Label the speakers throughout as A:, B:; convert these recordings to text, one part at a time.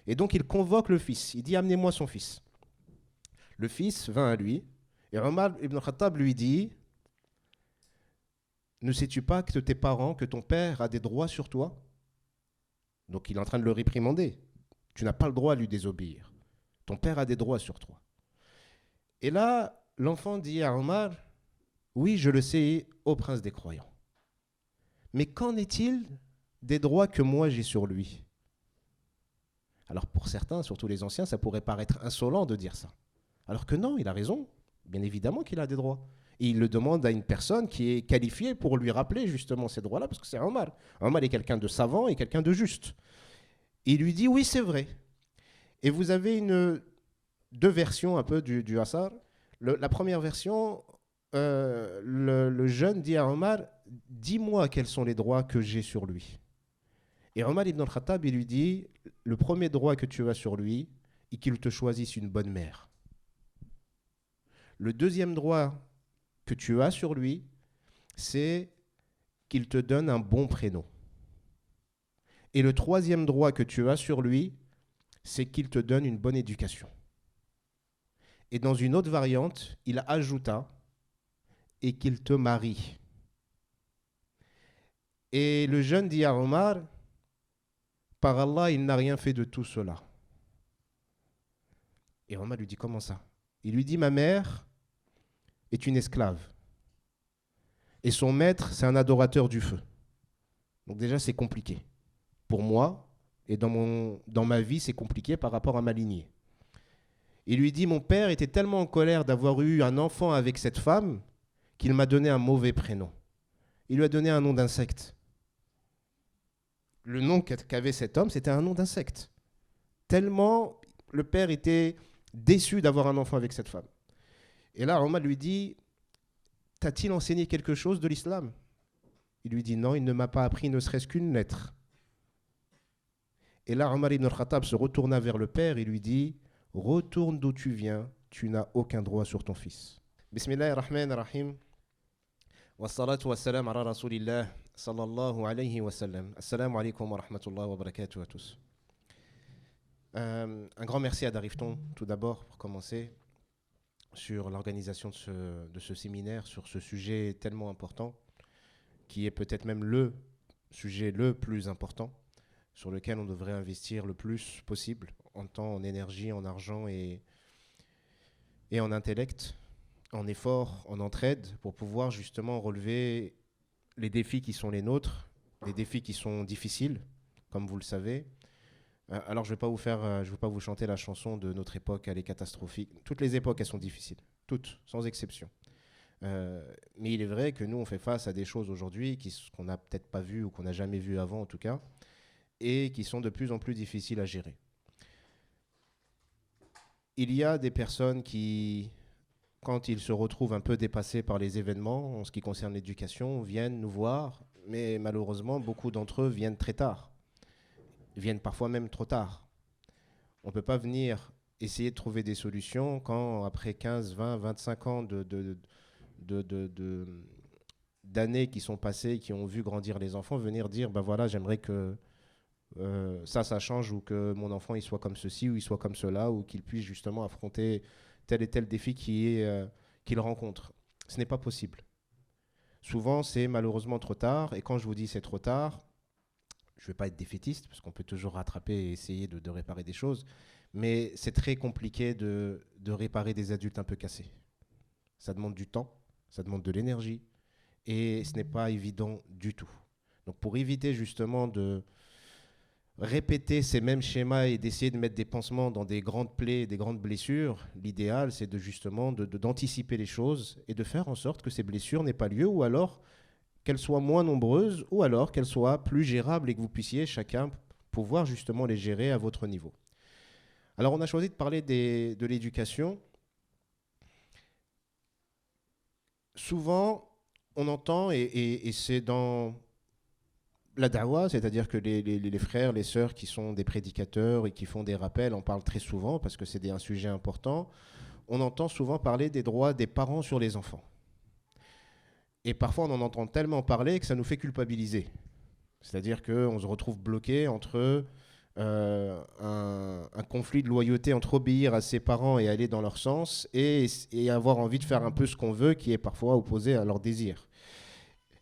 A: Et donc il convoque le fils. Il dit amenez-moi son fils. Le fils vint à lui. Et Omar ibn Khattab lui dit ne sais-tu pas que tes parents, que ton père a des droits sur toi? Donc il est en train de le réprimander. Tu n'as pas le droit à lui désobéir. Ton père a des droits sur toi. Et là, l'enfant dit à Omar oui, je le sais, ô prince des croyants. Mais qu'en est-il des droits que moi j'ai sur lui? Alors pour certains, surtout les anciens, ça pourrait paraître insolent de dire ça. Alors que non, il a raison. Bien évidemment qu'il a des droits. Et il le demande à une personne qui est qualifiée pour lui rappeler justement ces droits-là, parce que c'est Omar. Omar est quelqu'un de savant et quelqu'un de juste. Et il lui dit oui, c'est vrai. Et vous avez deux versions un peu du Hassar. La première version, le jeune dit à Omar dis-moi quels sont les droits que j'ai sur lui. Et Omar ibn al-Khattab, il lui dit le premier droit que tu as sur lui est qu'il te choisisse une bonne mère. Le deuxième droit que tu as sur lui, c'est qu'il te donne un bon prénom. Et le troisième droit que tu as sur lui, c'est qu'il te donne une bonne éducation. Et dans une autre variante, il ajouta et qu'il te marie. Et le jeune dit à Omar, par Allah, il n'a rien fait de tout cela. Et Omar lui dit, comment ça? Il lui dit, ma mère est une esclave. Et son maître, c'est un adorateur du feu. Donc déjà, c'est compliqué. Pour moi, et dans ma vie, c'est compliqué par rapport à ma lignée. Il lui dit, mon père était tellement en colère d'avoir eu un enfant avec cette femme qu'il m'a donné un mauvais prénom. Il lui a donné un nom d'insecte. Le nom qu'avait cet homme, c'était un nom d'insecte. Tellement le père était déçu d'avoir un enfant avec cette femme. Et là, Omar lui dit, t'a-t-il enseigné quelque chose de l'islam? Il lui dit, non, il ne m'a pas appris ne serait-ce qu'une lettre. Et là, Omar ibn al-Khattab se retourna vers le père et lui dit, retourne d'où tu viens, tu n'as aucun droit sur ton fils. Bismillahirrahmanirrahim. Wassalatu wassalam ala rasulillah sallallahu alayhi wa sallam. Assalamu alaikum wa rahmatullahi wa barakatuh à tous. Un grand merci à Darifton, tout d'abord, pour commencer, sur l'organisation de ce séminaire, sur ce sujet tellement important, qui est peut-être même le sujet le plus important, sur lequel on devrait investir le plus possible, en temps, en énergie, en argent et en intellect, en effort, en entraide, pour pouvoir justement relever les défis qui sont les nôtres, des défis qui sont difficiles, comme vous le savez. Alors je ne vais pas vous chanter la chanson de notre époque, elle est catastrophique. Toutes les époques, elles sont difficiles, toutes, sans exception. Mais il est vrai que nous, on fait face à des choses aujourd'hui qu'on n'a peut-être pas vues ou qu'on n'a jamais vues avant en tout cas, et qui sont de plus en plus difficiles à gérer. Il y a des personnes qui, quand ils se retrouvent un peu dépassés par les événements en ce qui concerne l'éducation, viennent nous voir, mais malheureusement, beaucoup d'entre eux viennent très tard, viennent parfois même trop tard. On ne peut pas venir essayer de trouver des solutions quand, après 15, 20, 25 ans d'années qui sont passées, qui ont vu grandir les enfants, venir dire, ben voilà, j'aimerais que ça change, ou que mon enfant il soit comme ceci ou il soit comme cela, ou qu'il puisse justement affronter tel et tel défi qu'il rencontre. Ce n'est pas possible. Souvent, c'est malheureusement trop tard, et quand je vous dis c'est trop tard, je ne vais pas être défaitiste, parce qu'on peut toujours rattraper et essayer de réparer des choses, mais c'est très compliqué de réparer des adultes un peu cassés. Ça demande du temps, ça demande de l'énergie, et ce n'est pas évident du tout. Donc pour éviter justement de répéter ces mêmes schémas et d'essayer de mettre des pansements dans des grandes plaies, des grandes blessures, l'idéal, c'est d'anticiper les choses et de faire en sorte que ces blessures n'aient pas lieu, ou alors qu'elles soient moins nombreuses, ou alors qu'elles soient plus gérables et que vous puissiez chacun pouvoir justement les gérer à votre niveau. Alors on a choisi de parler de l'éducation. Souvent, on entend, et c'est dans la da'wa, c'est-à-dire que les frères, les sœurs qui sont des prédicateurs et qui font des rappels en parlent très souvent parce que c'est un sujet important. On entend souvent parler des droits des parents sur les enfants. Et parfois, on en entend tellement parler que ça nous fait culpabiliser. C'est-à-dire qu'on se retrouve bloqué entre un conflit de loyauté entre obéir à ses parents et aller dans leur sens et avoir envie de faire un peu ce qu'on veut qui est parfois opposé à leur désir.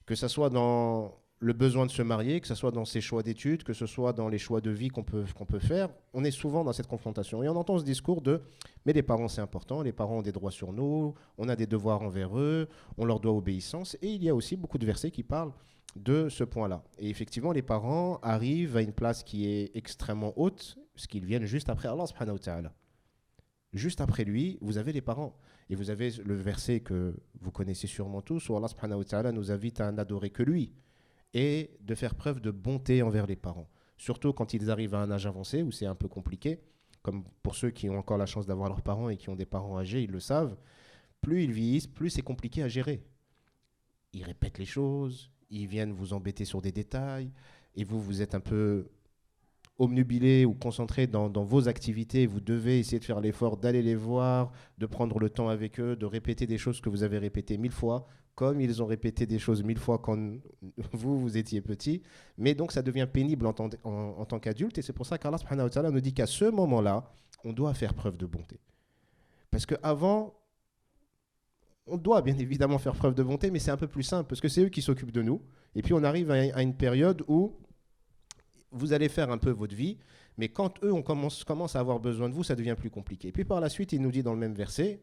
A: Que ce soit dans le besoin de se marier, que ce soit dans ses choix d'études, que ce soit dans les choix de vie qu'on peut faire, on est souvent dans cette confrontation. Et on entend ce discours de « mais les parents c'est important, les parents ont des droits sur nous, on a des devoirs envers eux, on leur doit obéissance ». Et il y a aussi beaucoup de versets qui parlent de ce point-là. Et effectivement, les parents arrivent à une place qui est extrêmement haute, parce qu'ils viennent juste après Allah subhanahu wa ta'ala. Juste après lui, vous avez les parents. Et vous avez le verset que vous connaissez sûrement tous, où Allah subhanahu wa ta'ala nous invite à n'adorer que lui et de faire preuve de bonté envers les parents. Surtout quand ils arrivent à un âge avancé où c'est un peu compliqué, comme pour ceux qui ont encore la chance d'avoir leurs parents et qui ont des parents âgés, ils le savent. Plus ils vieillissent, plus c'est compliqué à gérer. Ils répètent les choses, ils viennent vous embêter sur des détails, et vous êtes un peu obnubilé ou concentré dans vos activités. Vous devez essayer de faire l'effort d'aller les voir, de prendre le temps avec eux, de répéter des choses que vous avez répétées 1000 fois, comme ils ont répété des choses 1000 fois quand vous étiez petit. Mais donc ça devient pénible en tant qu'adulte, et c'est pour ça qu'Allah subhanahu wa ta'ala nous dit qu'à ce moment-là, on doit faire preuve de bonté. Parce qu'avant, on doit bien évidemment faire preuve de bonté, mais c'est un peu plus simple, parce que c'est eux qui s'occupent de nous. Et puis on arrive à une période où vous allez faire un peu votre vie, mais quand eux commence à avoir besoin de vous, ça devient plus compliqué. Et puis par la suite, il nous dit dans le même verset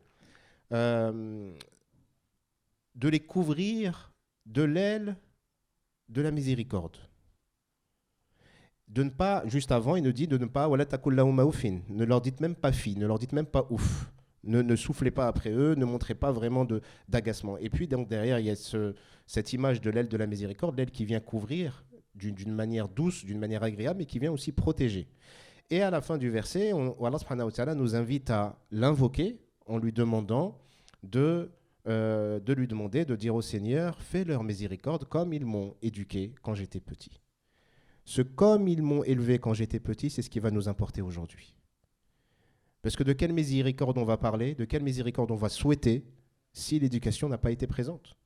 A: de les couvrir de l'aile de la miséricorde. De ne pas, juste avant, il nous dit de ne pas, wala taqul lahum oufin, ne leur dites même pas fi, ne leur dites même pas ouf. Ne soufflez pas après eux, ne montrez pas vraiment d'agacement. Et puis donc derrière, il y a cette image de l'aile de la miséricorde, l'aile qui vient couvrir d'une manière douce, d'une manière agréable, mais qui vient aussi protéger. Et à la fin du verset, Allah subhanahu wa ta'ala nous invite à l'invoquer en lui demandant de lui demander, de dire au Seigneur, fais leur miséricorde comme ils m'ont éduqué quand j'étais petit. Ce comme ils m'ont élevé quand j'étais petit, c'est ce qui va nous importer aujourd'hui. Parce que de quelle miséricorde on va parler, de quelle miséricorde on va souhaiter si l'éducation n'a pas été présente.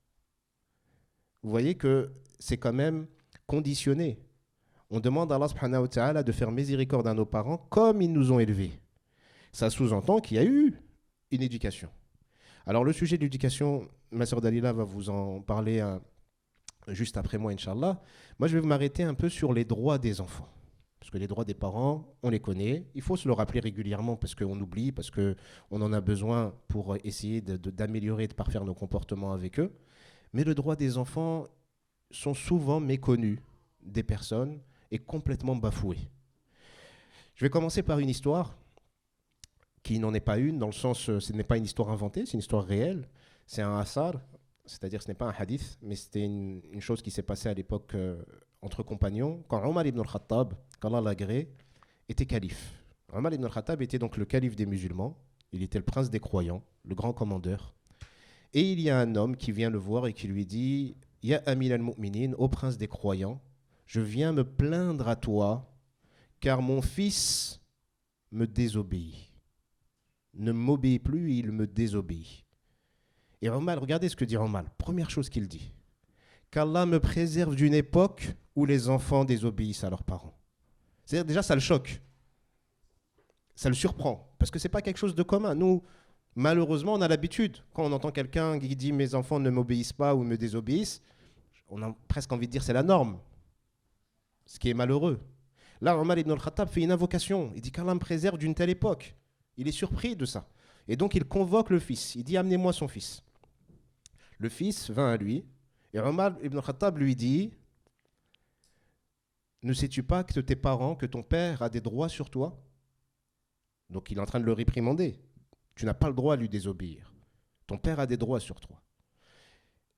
A: Vous voyez que c'est quand même conditionné. On demande à Allah subhanahu wa ta'ala de faire miséricorde à nos parents comme ils nous ont élevés. Ça sous-entend qu'il y a eu une éducation. Alors le sujet de l'éducation, ma sœur Dalila va vous en parler juste après moi, Inch'Allah. Moi, je vais m'arrêter un peu sur les droits des enfants. Parce que les droits des parents, on les connaît. Il faut se le rappeler régulièrement parce qu'on oublie, parce qu'on en a besoin pour essayer d'améliorer et de parfaire nos comportements avec eux. Mais les droits des enfants sont souvent méconnus des personnes et complètement bafoués. Je vais commencer par une histoire qui n'en est pas une, dans le sens, ce n'est pas une histoire inventée, c'est une histoire réelle. C'est un asar, c'est-à-dire ce n'est pas un hadith, mais c'était une chose qui s'est passée à l'époque entre compagnons, quand Omar ibn al-Khattab, qu'Allah l'agrée, était calife. Omar ibn al-Khattab était donc le calife des musulmans, il était le prince des croyants, le grand commandeur. Et il y a un homme qui vient le voir et qui lui dit « Ya Amir al-Mu'minin, ô prince des croyants, je viens me plaindre à toi, car mon fils me désobéit. Ne m'obéit plus, il me désobéit. » Et Omar, regardez ce que dit Omar. Première chose qu'il dit. Qu'Allah me préserve d'une époque où les enfants désobéissent à leurs parents. C'est-à-dire déjà ça le choque. Ça le surprend. Parce que ce n'est pas quelque chose de commun. Nous, malheureusement, on a l'habitude. Quand on entend quelqu'un qui dit « mes enfants ne m'obéissent pas ou me désobéissent », on a presque envie de dire « c'est la norme ». Ce qui est malheureux. Là, Omar ibn al-Khattab fait une invocation. Il dit qu'Allah me préserve d'une telle époque. Il est surpris de ça. Et donc, il convoque le fils. Il dit « amenez-moi son fils ». Le fils vint à lui. Et Omar ibn al-Khattab lui dit « Ne sais-tu pas que tes parents, que ton père a des droits sur toi ?» Donc, il est en train de le réprimander. Tu n'as pas le droit à lui désobéir. Ton père a des droits sur toi.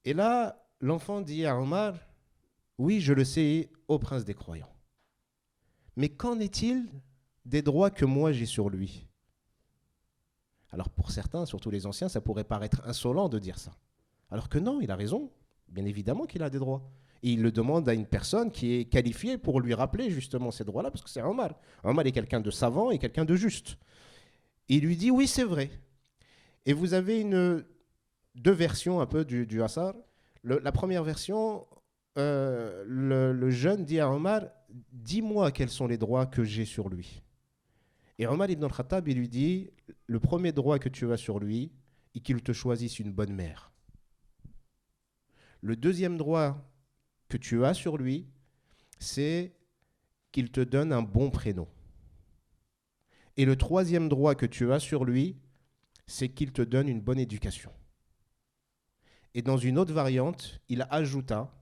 A: Et là, l'enfant dit à Omar « Oui, je le sais, ô prince des croyants. Mais qu'en est-il des droits que moi j'ai sur lui ?» Alors pour certains, surtout les anciens, ça pourrait paraître insolent de dire ça. Alors que non, il a raison. Bien évidemment qu'il a des droits. Et il le demande à une personne qui est qualifiée pour lui rappeler justement ces droits-là, parce que c'est Omar. Omar est quelqu'un de savant et quelqu'un de juste. Et il lui dit « Oui, c'est vrai. » Et vous avez deux versions un peu du Asar. La première version, le jeune dit à Omar dis-moi quels sont les droits que j'ai sur lui. Et Omar ibn al-Khattab, il lui dit, le premier droit que tu as sur lui, est qu'il te choisisse une bonne mère. Le deuxième droit que tu as sur lui, c'est qu'il te donne un bon prénom. Et le troisième droit que tu as sur lui, c'est qu'il te donne une bonne éducation. Et dans une autre variante, il ajouta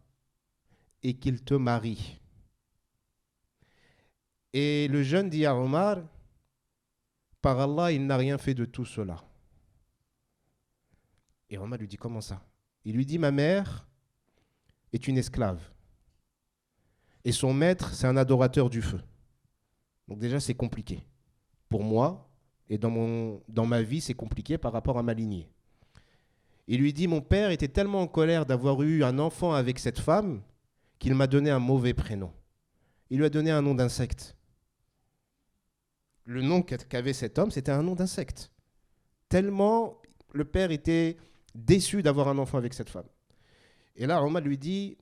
A: et qu'il te marie. Et le jeune dit à Omar, par Allah, il n'a rien fait de tout cela. Et Omar lui dit, comment ça? Il lui dit, ma mère est une esclave. Et son maître, c'est un adorateur du feu. Donc déjà, c'est compliqué. Pour moi, et dans ma vie, c'est compliqué par rapport à ma lignée. Il lui dit, mon père était tellement en colère d'avoir eu un enfant avec cette femme qu'il m'a donné un mauvais prénom. Il lui a donné un nom d'insecte. Le nom qu'avait cet homme, c'était un nom d'insecte. Tellement le père était déçu d'avoir un enfant avec cette femme. Et là, Omar lui dit,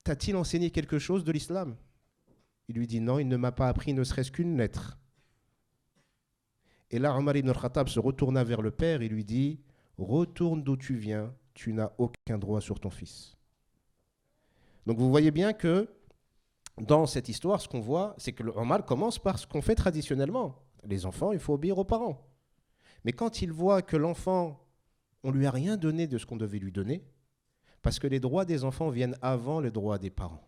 A: t'a-t-il enseigné quelque chose de l'islam? Il lui dit, non, il ne m'a pas appris ne serait-ce qu'une lettre. Et là, Omar ibn al-Khattab se retourna vers le père et lui dit, retourne d'où tu viens, tu n'as aucun droit sur ton fils. Donc vous voyez bien que dans cette histoire, ce qu'on voit, c'est que Omar commence par ce qu'on fait traditionnellement. Les enfants, il faut obéir aux parents. Mais quand il voit que l'enfant, on ne lui a rien donné de ce qu'on devait lui donner, parce que les droits des enfants viennent avant les droits des parents.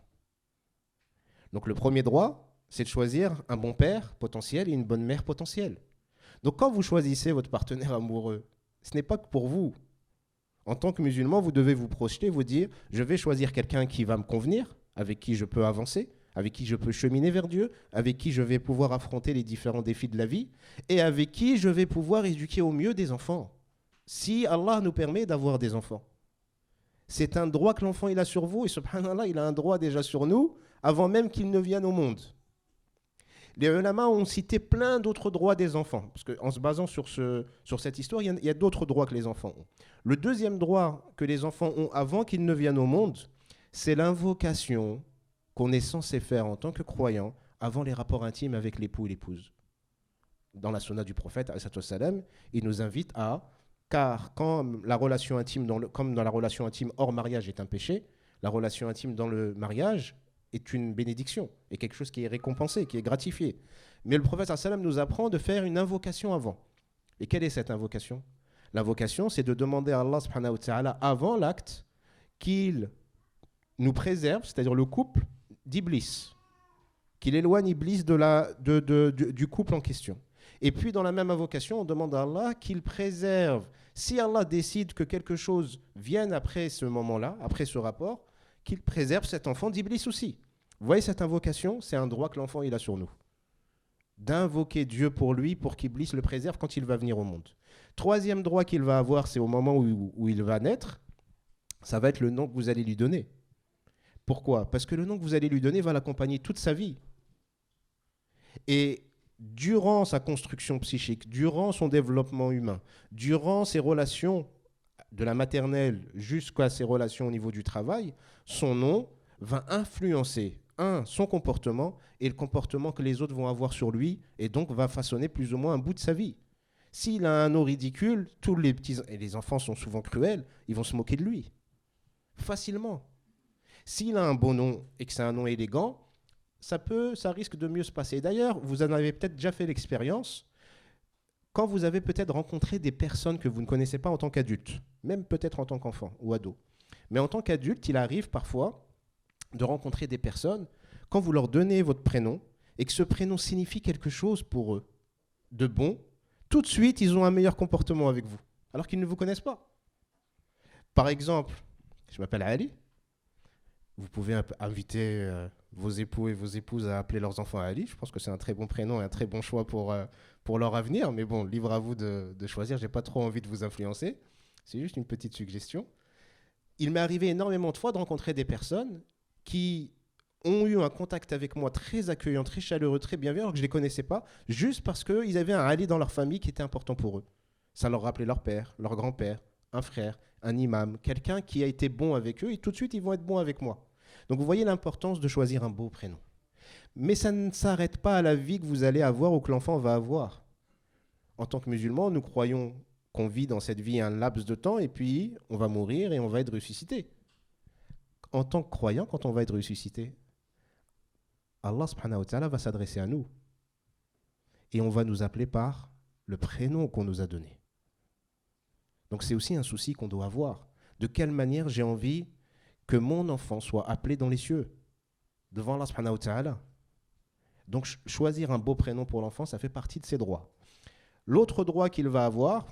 A: Donc le premier droit, c'est de choisir un bon père potentiel et une bonne mère potentielle. Donc quand vous choisissez votre partenaire amoureux, ce n'est pas que pour vous. En tant que musulman, vous devez vous projeter, vous dire, je vais choisir quelqu'un qui va me convenir, avec qui je peux avancer, avec qui je peux cheminer vers Dieu, avec qui je vais pouvoir affronter les différents défis de la vie, et avec qui je vais pouvoir éduquer au mieux des enfants. Si Allah nous permet d'avoir des enfants. C'est un droit que l'enfant il a sur vous, et subhanallah, il a un droit déjà sur nous, avant même qu'il ne vienne au monde. Les ulama ont cité plein d'autres droits des enfants, parce qu'en se basant sur cette histoire, il y a d'autres droits que les enfants ont. Le deuxième droit que les enfants ont avant qu'ils ne viennent au monde, c'est l'invocation qu'on est censé faire en tant que croyant avant les rapports intimes avec l'époux et l'épouse. Dans la sunna du prophète, il nous invite à, car quand la relation intime, comme dans la relation intime hors mariage est un péché, la relation intime dans le mariage est une bénédiction, et quelque chose qui est récompensé, qui est gratifié. Mais le prophète nous apprend de faire une invocation avant. Et quelle est cette invocation? L'invocation, c'est de demander à Allah subhanahu wa ta'ala avant l'acte qu'il nous préserve, c'est-à-dire le couple, d'Iblis, qu'il éloigne Iblis du couple en question. Et puis dans la même invocation, on demande à Allah qu'il préserve, si Allah décide que quelque chose vienne après ce moment-là, après ce rapport, qu'il préserve cet enfant d'Iblis aussi. Vous voyez, cette invocation, c'est un droit que l'enfant il a sur nous. D'invoquer Dieu pour lui, pour qu'Iblis le préserve quand il va venir au monde. Troisième droit qu'il va avoir, c'est au moment où il va naître, ça va être le nom que vous allez lui donner. Pourquoi? Parce que le nom que vous allez lui donner va l'accompagner toute sa vie. Et durant sa construction psychique, durant son développement humain, durant ses relations de la maternelle jusqu'à ses relations au niveau du travail, son nom va influencer, son comportement et le comportement que les autres vont avoir sur lui, et donc va façonner plus ou moins un bout de sa vie. S'il a un nom ridicule, tous les petits, et les enfants sont souvent cruels, ils vont se moquer de lui. Facilement. S'il a un bon nom et que c'est un nom élégant, ça risque de mieux se passer. D'ailleurs, vous en avez peut-être déjà fait l'expérience quand vous avez peut-être rencontré des personnes que vous ne connaissez pas en tant qu'adulte, même peut-être en tant qu'enfant ou ado. Mais en tant qu'adulte, il arrive parfois de rencontrer des personnes, quand vous leur donnez votre prénom et que ce prénom signifie quelque chose pour eux, de bon, tout de suite, ils ont un meilleur comportement avec vous, alors qu'ils ne vous connaissent pas. Par exemple, je m'appelle Ali. Vous pouvez inviter vos époux et vos épouses à appeler leurs enfants Ali. Je pense que c'est un très bon prénom et un très bon choix pour leur avenir. Mais bon, libre à vous de choisir. Je n'ai pas trop envie de vous influencer. C'est juste une petite suggestion. Il m'est arrivé énormément de fois de rencontrer des personnes qui ont eu un contact avec moi très accueillant, très chaleureux, très bienveillant, alors que je ne les connaissais pas, juste parce qu'ils avaient un Ali dans leur famille qui était important pour eux. Ça leur rappelait leur père, leur grand-père, un frère, un imam, quelqu'un qui a été bon avec eux, et tout de suite, ils vont être bons avec moi. Donc vous voyez l'importance de choisir un beau prénom. Mais ça ne s'arrête pas à la vie que vous allez avoir ou que l'enfant va avoir. En tant que musulmans, nous croyons qu'on vit dans cette vie un laps de temps et puis on va mourir et on va être ressuscité. En tant que croyant, quand on va être ressuscité, Allah subhanahu wa ta'ala va s'adresser à nous et on va nous appeler par le prénom qu'on nous a donné. Donc c'est aussi un souci qu'on doit avoir. De quelle manière j'ai envie que mon enfant soit appelé dans les cieux, devant Allah subhanahu wa ta'ala. Donc choisir un beau prénom pour l'enfant, ça fait partie de ses droits. L'autre droit qu'il va avoir,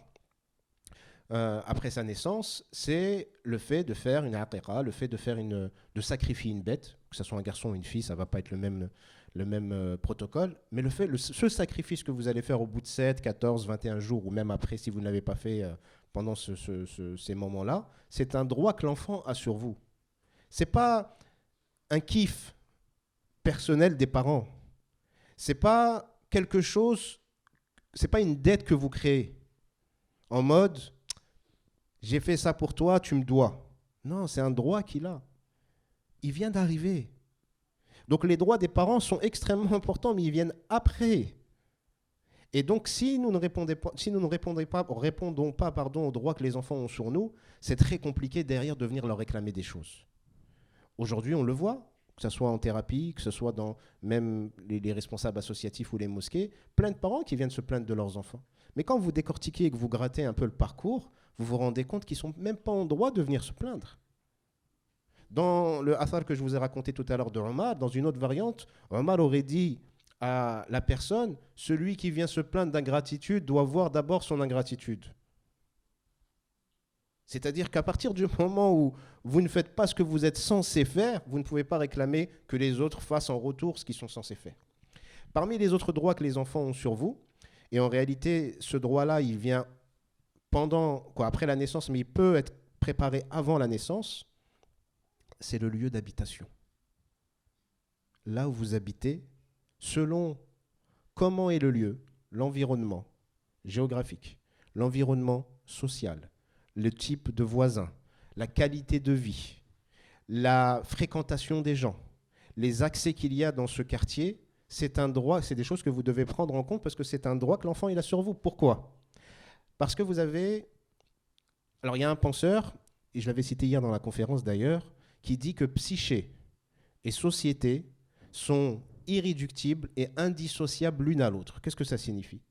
A: après sa naissance, c'est le fait de faire une aqiqa, le fait de sacrifier une bête, que ce soit un garçon ou une fille, ça ne va pas être le même protocole, mais ce sacrifice que vous allez faire au bout de 7, 14, 21 jours, ou même après si vous ne l'avez pas fait pendant ces moments-là, c'est un droit que l'enfant a sur vous. Ce n'est pas un kiff personnel des parents. Ce n'est pas quelque chose, ce n'est pas une dette que vous créez en mode j'ai fait ça pour toi, tu me dois. Non, c'est un droit qu'il a. Il vient d'arriver. Donc les droits des parents sont extrêmement importants, mais ils viennent après. Et donc si nous ne répondons pas aux droits que les enfants ont sur nous, c'est très compliqué derrière de venir leur réclamer des choses. Aujourd'hui, on le voit, que ce soit en thérapie, que ce soit dans même les responsables associatifs ou les mosquées, plein de parents qui viennent se plaindre de leurs enfants. Mais quand vous décortiquez et que vous grattez un peu le parcours, vous vous rendez compte qu'ils ne sont même pas en droit de venir se plaindre. Dans le athar que je vous ai raconté tout à l'heure de Omar, dans une autre variante, Omar aurait dit à la personne, celui qui vient se plaindre d'ingratitude doit voir d'abord son ingratitude. C'est-à-dire qu'à partir du moment où vous ne faites pas ce que vous êtes censé faire, vous ne pouvez pas réclamer que les autres fassent en retour ce qu'ils sont censés faire. Parmi les autres droits que les enfants ont sur vous, et en réalité, ce droit-là, il vient après la naissance, mais il peut être préparé avant la naissance, c'est le lieu d'habitation. Là où vous habitez, selon comment est le lieu, l'environnement géographique, l'environnement social, le type de voisin, la qualité de vie, la fréquentation des gens, les accès qu'il y a dans ce quartier, c'est un droit, c'est des choses que vous devez prendre en compte parce que c'est un droit que l'enfant il a sur vous. Pourquoi ? Parce que vous avez... Alors il y a un penseur, et je l'avais cité hier dans la conférence d'ailleurs, qui dit que psyché et société sont irréductibles et indissociables l'une à l'autre. Qu'est-ce que ça signifie ?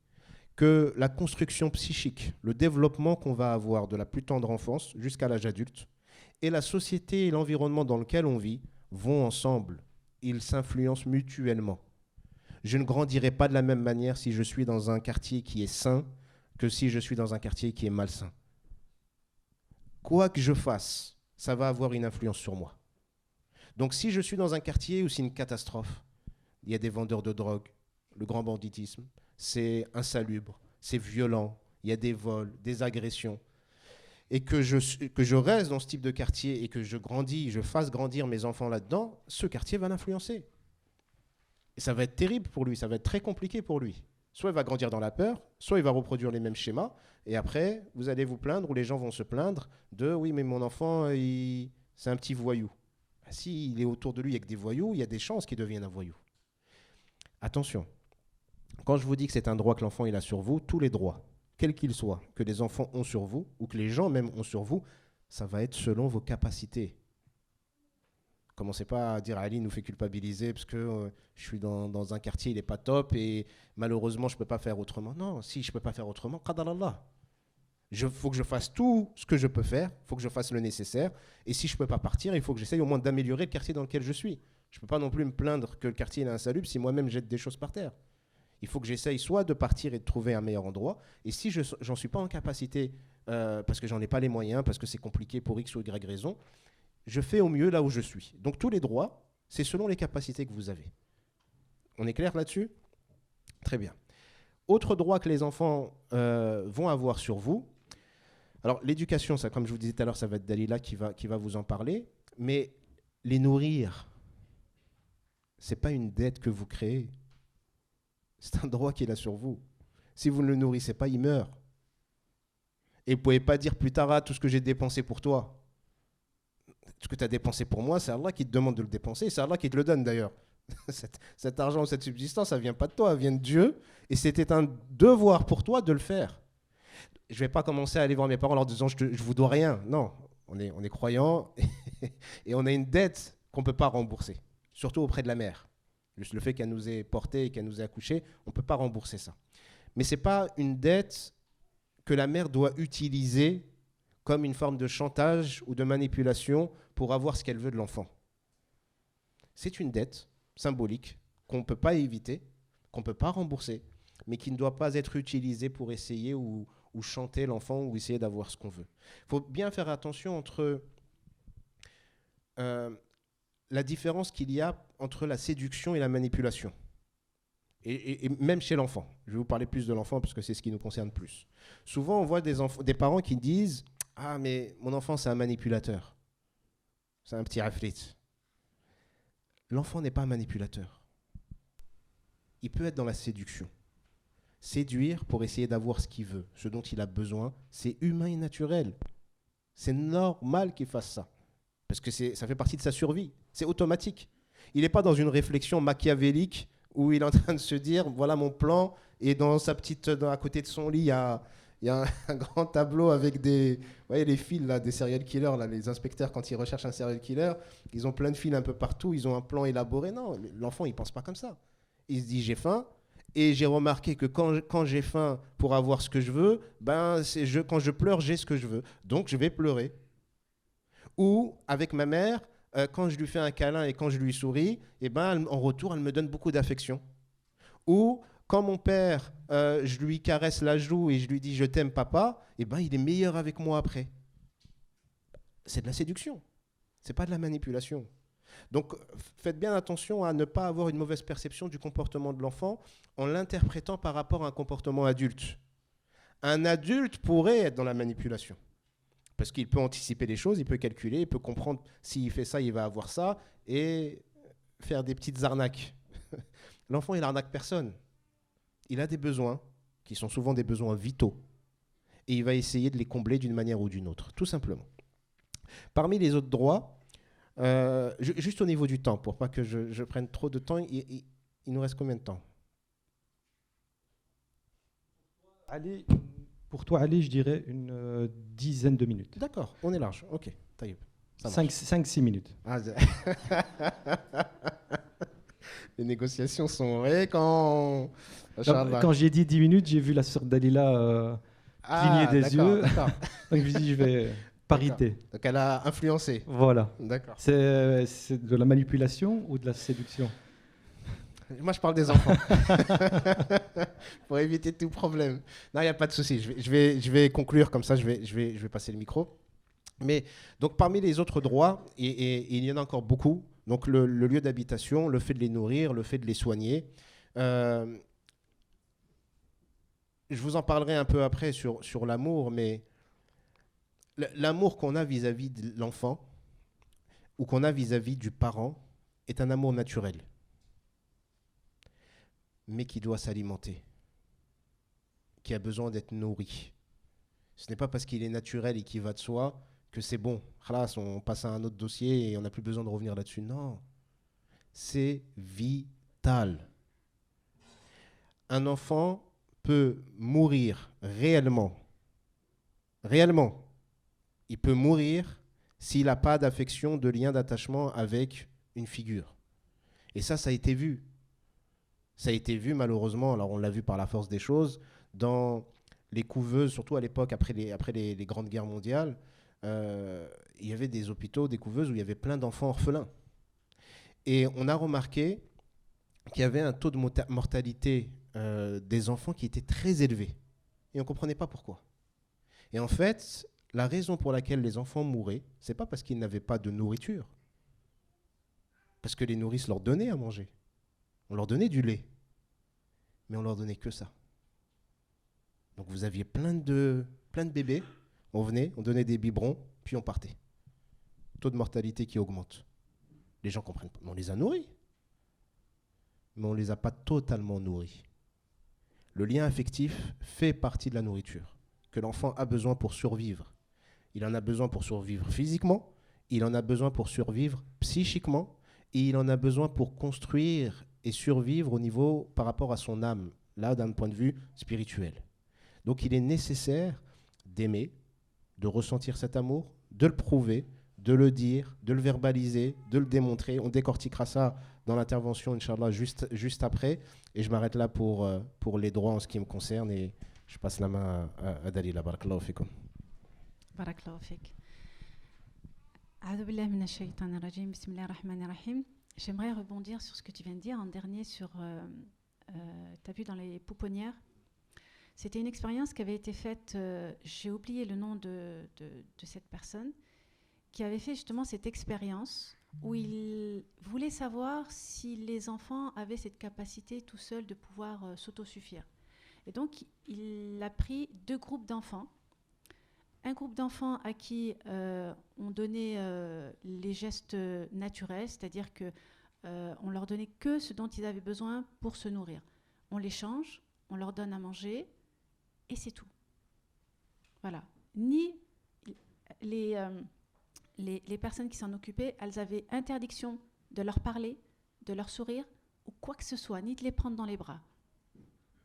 A: Que la construction psychique, le développement qu'on va avoir de la plus tendre enfance jusqu'à l'âge adulte, et la société et l'environnement dans lequel on vit vont ensemble. Ils s'influencent mutuellement. Je ne grandirai pas de la même manière si je suis dans un quartier qui est sain que si je suis dans un quartier qui est malsain. Quoi que je fasse, ça va avoir une influence sur moi. Donc si je suis dans un quartier où c'est une catastrophe, il y a des vendeurs de drogue, le grand banditisme, c'est insalubre, c'est violent, il y a des vols, des agressions, et que je reste dans ce type de quartier et que je fasse grandir mes enfants là-dedans, ce quartier va l'influencer. Et ça va être terrible pour lui, ça va être très compliqué pour lui. Soit il va grandir dans la peur, soit il va reproduire les mêmes schémas, et après, vous allez vous plaindre, ou les gens vont se plaindre de « oui, mais mon enfant, c'est un petit voyou ». S'il est autour de lui avec des voyous, il y a des chances qu'il devienne un voyou. Attention, quand je vous dis que c'est un droit que l'enfant il a sur vous, tous les droits, quels qu'ils soient, que les enfants ont sur vous, ou que les gens même ont sur vous, ça va être selon vos capacités. Commencez pas à dire Ali nous fait culpabiliser parce que je suis dans un quartier, il n'est pas top et malheureusement je ne peux pas faire autrement. Non, si je ne peux pas faire autrement, qadar Allah. Il faut que je fasse tout ce que je peux faire, il faut que je fasse le nécessaire. Et si je ne peux pas partir, il faut que j'essaye au moins d'améliorer le quartier dans lequel je suis. Je ne peux pas non plus me plaindre que le quartier est insalubre si moi-même jette des choses par terre. Il faut que j'essaye soit de partir et de trouver un meilleur endroit. Et si je n'en suis pas en capacité, parce que j'en ai pas les moyens, parce que c'est compliqué pour X ou Y raison, je fais au mieux là où je suis. Donc tous les droits, c'est selon les capacités que vous avez. On est clair là-dessus ? Très bien. Autre droit que les enfants vont avoir sur vous. Alors l'éducation, ça, comme je vous disais tout à l'heure, ça va être Dalila qui va vous en parler. Mais les nourrir, c'est pas une dette que vous créez. C'est un droit qu'il a sur vous. Si vous ne le nourrissez pas, il meurt. Et vous ne pouvez pas dire plus tard, ah, tout ce que j'ai dépensé pour toi. Ce que tu as dépensé pour moi, c'est Allah qui te demande de le dépenser. C'est Allah qui te le donne d'ailleurs. Cet argent ou cette subsistance, ça ne vient pas de toi, ça vient de Dieu. Et c'était un devoir pour toi de le faire. Je ne vais pas commencer à aller voir mes parents en leur disant je vous dois rien. Non, on est croyants et on a une dette qu'on ne peut pas rembourser, surtout auprès de la mère. Juste le fait qu'elle nous ait portés et qu'elle nous ait accouchés, on ne peut pas rembourser ça. Mais ce n'est pas une dette que la mère doit utiliser comme une forme de chantage ou de manipulation pour avoir ce qu'elle veut de l'enfant. C'est une dette symbolique qu'on ne peut pas éviter, qu'on ne peut pas rembourser, mais qui ne doit pas être utilisée pour essayer ou chanter l'enfant ou essayer d'avoir ce qu'on veut. Il faut bien faire attention entre la différence qu'il y a entre la séduction et la manipulation. Et même chez l'enfant. Je vais vous parler plus de l'enfant parce que c'est ce qui nous concerne plus. Souvent, on voit des parents qui disent « Ah, mais mon enfant, c'est un manipulateur. C'est un petit raflite. » L'enfant n'est pas un manipulateur. Il peut être dans la séduction. Séduire pour essayer d'avoir ce qu'il veut, ce dont il a besoin, c'est humain et naturel. C'est normal qu'il fasse ça. Parce que ça fait partie de sa survie. C'est automatique. Il n'est pas dans une réflexion machiavélique où il est en train de se dire, voilà mon plan, et à côté de son lit, il y a un grand tableau avec vous voyez les fils là, des serial killers, là, les inspecteurs quand ils recherchent un serial killer, ils ont plein de fils un peu partout, ils ont un plan élaboré. Non, l'enfant il pense pas comme ça. Il se dit j'ai faim, et j'ai remarqué que quand j'ai faim pour avoir ce que je veux, quand je pleure j'ai ce que je veux, donc je vais pleurer. Ou avec ma mère, quand je lui fais un câlin et quand je lui souris, en retour elle me donne beaucoup d'affection. Ou quand mon père, je lui caresse la joue et je lui dis « je t'aime papa », il est meilleur avec moi après. C'est de la séduction, c'est pas de la manipulation. Donc faites bien attention à ne pas avoir une mauvaise perception du comportement de l'enfant en l'interprétant par rapport à un comportement adulte. Un adulte pourrait être dans la manipulation. Parce qu'il peut anticiper les choses, il peut calculer, il peut comprendre s'il fait ça, il va avoir ça, et faire des petites arnaques. L'enfant, il arnaque personne. Il a des besoins qui sont souvent des besoins vitaux. Et il va essayer de les combler d'une manière ou d'une autre, tout simplement. Parmi les autres droits, juste au niveau du temps, pour pas que je prenne trop de temps, il nous reste combien de temps?
B: Allez, pour toi, allez, je dirais une dizaine de minutes.
A: D'accord, on est large. Ok, taïeb.
B: 5-6 minutes.
A: Les négociations sont vraies quand...
B: Quand j'ai dit 10 minutes, j'ai vu la sœur Dalila cligner des yeux. Donc je me suis dit, je vais parité.
A: Donc elle a influencé.
B: Voilà.
A: D'accord.
B: C'est de la manipulation ou de la séduction?
A: Moi, je parle des enfants. Pour éviter tout problème. Non, il n'y a pas de souci. Je vais conclure comme ça, je vais passer le micro. Mais donc, parmi les autres droits, et il y en a encore beaucoup, donc le lieu d'habitation, le fait de les nourrir, le fait de les soigner. Je vous en parlerai un peu après sur l'amour, mais l'amour qu'on a vis-à-vis de l'enfant ou qu'on a vis-à-vis du parent est un amour naturel, mais qui doit s'alimenter, qui a besoin d'être nourri. Ce n'est pas parce qu'il est naturel et qu'il va de soi que c'est bon. Khalas, on passe à un autre dossier et on n'a plus besoin de revenir là-dessus. Non, c'est vital. Un enfant peut mourir réellement. Réellement. Il peut mourir s'il n'a pas d'affection, de lien d'attachement avec une figure. Et ça a été vu. Ça a été vu malheureusement, alors on l'a vu par la force des choses, dans les couveuses, surtout à l'époque, après les grandes guerres mondiales, il y avait des hôpitaux, des couveuses où il y avait plein d'enfants orphelins. Et on a remarqué qu'il y avait un taux de mortalité des enfants qui était très élevé. Et on ne comprenait pas pourquoi. Et en fait, la raison pour laquelle les enfants mouraient, ce n'est pas parce qu'ils n'avaient pas de nourriture. Parce que les nourrices leur donnaient à manger. On leur donnait du lait. Mais on leur donnait que ça. Donc vous aviez plein de bébés. On venait, on donnait des biberons, puis on partait. Taux de mortalité qui augmente. Les gens comprennent pas. On les a nourris. Mais on ne les a pas totalement nourris. Le lien affectif fait partie de la nourriture que l'enfant a besoin pour survivre. Il en a besoin pour survivre physiquement, il en a besoin pour survivre psychiquement, Et il en a besoin pour construire et survivre au niveau par rapport à son âme, là d'un point de vue spirituel. Donc il est nécessaire d'aimer, de ressentir cet amour, de le prouver, de le dire, de le verbaliser, de le démontrer. On décortiquera ça dans l'intervention, Inch'Allah, juste après. Et je m'arrête là pour les droits en ce qui me concerne. Et je passe la main à Dalila. Barakallahu fikum.
C: Barakallahu fik. A'udhu billahi minash shaitanir rajim. Bismillahir rahmanir rahim. J'aimerais rebondir sur ce que tu viens de dire en dernier sur... tu as vu dans les pouponnières. C'était une expérience qui avait été faite, j'ai oublié le nom de cette personne, qui avait fait justement cette expérience où il voulait savoir si les enfants avaient cette capacité tout seuls de pouvoir s'autosuffire. Et donc, il a pris 2 groupes d'enfants. Un groupe d'enfants à qui on donnait les gestes naturels, c'est-à-dire qu'on leur donnait que ce dont ils avaient besoin pour se nourrir. On les change, on leur donne à manger, et c'est tout. Voilà. Ni les personnes qui s'en occupaient, elles avaient interdiction de leur parler, de leur sourire, ou quoi que ce soit, ni de les prendre dans les bras.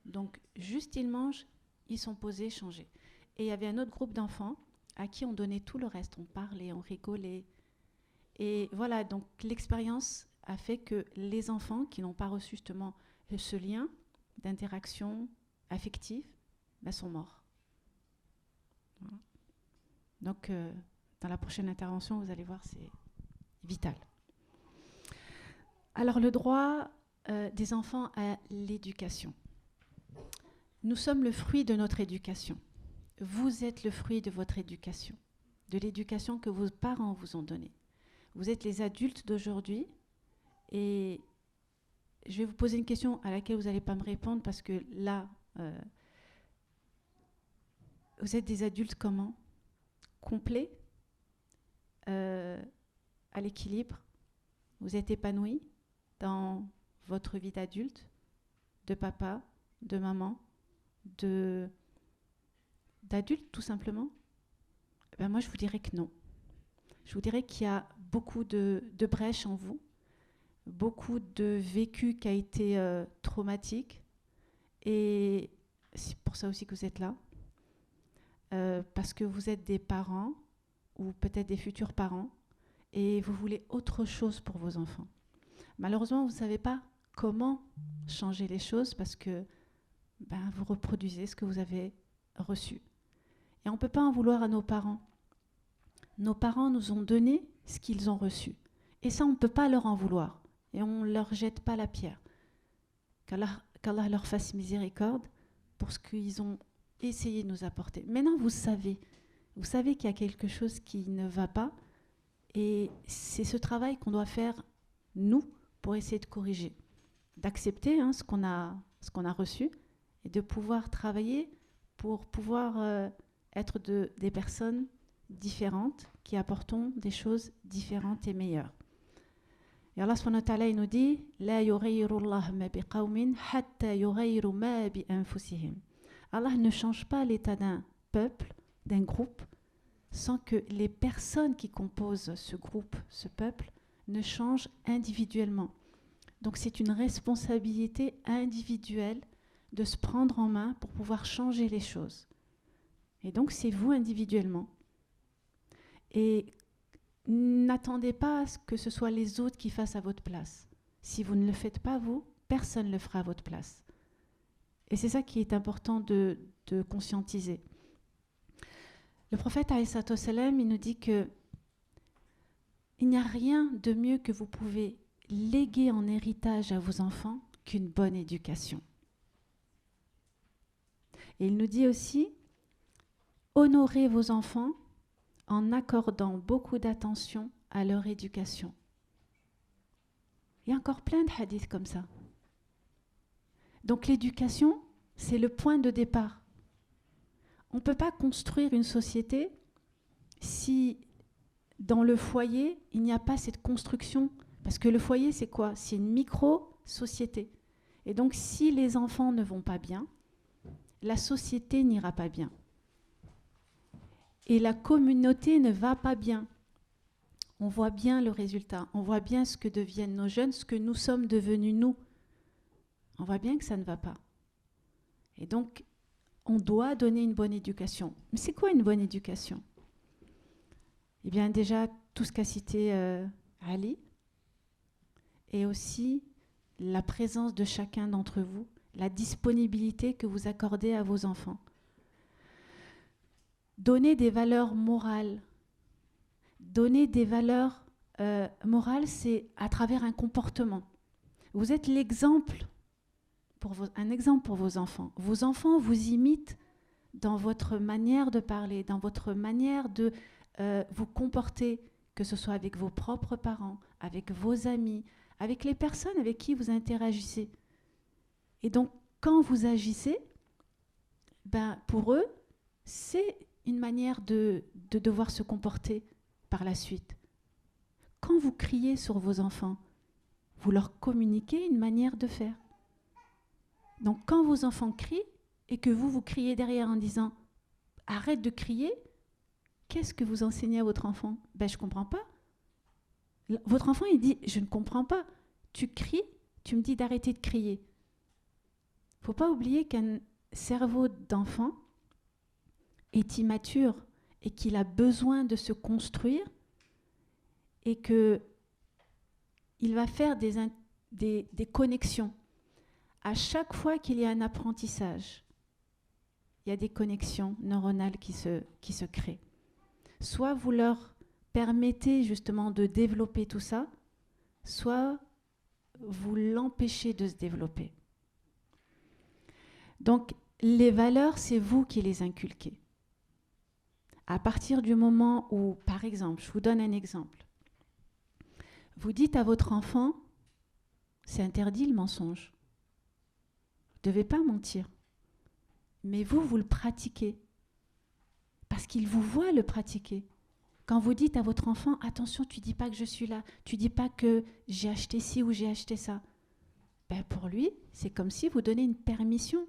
C: Donc, juste ils mangent, ils sont posés, changés. Et il y avait un autre groupe d'enfants à qui on donnait tout le reste. On parlait, on rigolait. Et voilà, donc l'expérience a fait que les enfants qui n'ont pas reçu justement ce lien d'interaction affective, sont morts. Voilà. Donc, dans la prochaine intervention, vous allez voir, c'est vital. Alors, le droit des enfants à l'éducation. Nous sommes le fruit de notre éducation. Vous êtes le fruit de votre éducation, de l'éducation que vos parents vous ont donnée. Vous êtes les adultes d'aujourd'hui et je vais vous poser une question à laquelle vous n'allez pas me répondre parce que là, vous êtes des adultes comment ? Complets, à l'équilibre. Vous êtes épanouis dans votre vie d'adulte, de papa, de maman, d'adulte tout simplement. Ben moi je vous dirais que non. Je vous dirais qu'il y a beaucoup de brèches en vous, beaucoup de vécu qui a été traumatique et c'est pour ça aussi que vous êtes là. Parce que vous êtes des parents ou peut-être des futurs parents et vous voulez autre chose pour vos enfants. Malheureusement, vous ne savez pas comment changer les choses parce que vous reproduisez ce que vous avez reçu. Et on ne peut pas en vouloir à nos parents. Nos parents nous ont donné ce qu'ils ont reçu. Et ça, on ne peut pas leur en vouloir. Et on ne leur jette pas la pierre. Qu'Allah leur fasse miséricorde pour ce qu'ils ont essayé de nous apporter. Maintenant, vous savez qu'il y a quelque chose qui ne va pas. Et c'est ce travail qu'on doit faire, nous, pour essayer de corriger. D'accepter ce qu'on a reçu et de pouvoir travailler pour pouvoir être des personnes différentes qui apportont des choses différentes et meilleures. Et Allah subhanahu wa ta'ala il nous dit La yughayyiru Allah ma biqawmin hatta yughayyiru ma bi anfusihim. Allah ne change pas l'état d'un peuple, d'un groupe, sans que les personnes qui composent ce groupe, ce peuple, ne changent individuellement. Donc c'est une responsabilité individuelle de se prendre en main pour pouvoir changer les choses. Et donc c'est vous individuellement. Et n'attendez pas à ce que ce soit les autres qui fassent à votre place. Si vous ne le faites pas vous, personne ne le fera à votre place. Et c'est ça qui est important de conscientiser. Le prophète alayhi salatu wassalam, il nous dit que il n'y a rien de mieux que vous pouvez léguer en héritage à vos enfants qu'une bonne éducation. Et il nous dit aussi, honorez vos enfants en accordant beaucoup d'attention à leur éducation. Il y a encore plein de hadiths comme ça. Donc l'éducation, c'est le point de départ. On ne peut pas construire une société si dans le foyer, il n'y a pas cette construction. Parce que le foyer, c'est quoi ? C'est une micro-société. Et donc si les enfants ne vont pas bien, la société n'ira pas bien. Et la communauté ne va pas bien. On voit bien le résultat, on voit bien ce que deviennent nos jeunes, ce que nous sommes devenus nous. On voit bien que ça ne va pas. Et donc, on doit donner une bonne éducation. Mais c'est quoi une bonne éducation ? Eh bien, déjà, tout ce qu'a cité Ali, et aussi la présence de chacun d'entre vous, la disponibilité que vous accordez à vos enfants. Donner des valeurs morales. Donner des valeurs morales, c'est à travers un comportement. Vous êtes l'exemple, un exemple pour vos enfants. Vos enfants vous imitent dans votre manière de parler, dans votre manière de vous comporter, que ce soit avec vos propres parents, avec vos amis, avec les personnes avec qui vous interagissez. Et donc, quand vous agissez, ben, pour eux, c'est une manière de devoir se comporter par la suite. Quand vous criez sur vos enfants, vous leur communiquez une manière de faire. Donc, quand vos enfants crient et que vous criez derrière en disant « Arrête de crier », qu'est-ce que vous enseignez à votre enfant ? Ben, je ne comprends pas. Votre enfant, il dit « Je ne comprends pas. Tu cries, tu me dis d'arrêter de crier. » Il ne faut pas oublier qu'un cerveau d'enfant est immature et qu'il a besoin de se construire et qu'il va faire des connexions. À chaque fois qu'il y a un apprentissage, il y a des connexions neuronales qui se créent. Soit vous leur permettez justement de développer tout ça, soit vous l'empêchez de se développer. Donc, les valeurs, c'est vous qui les inculquez. À partir du moment où, par exemple, je vous donne un exemple, vous dites à votre enfant, c'est interdit le mensonge. Vous ne devez pas mentir. Mais vous le pratiquez. Parce qu'il vous voit le pratiquer. Quand vous dites à votre enfant, attention, tu ne dis pas que je suis là, tu ne dis pas que j'ai acheté ci ou j'ai acheté ça. Ben pour lui, c'est comme si vous donnez une permission.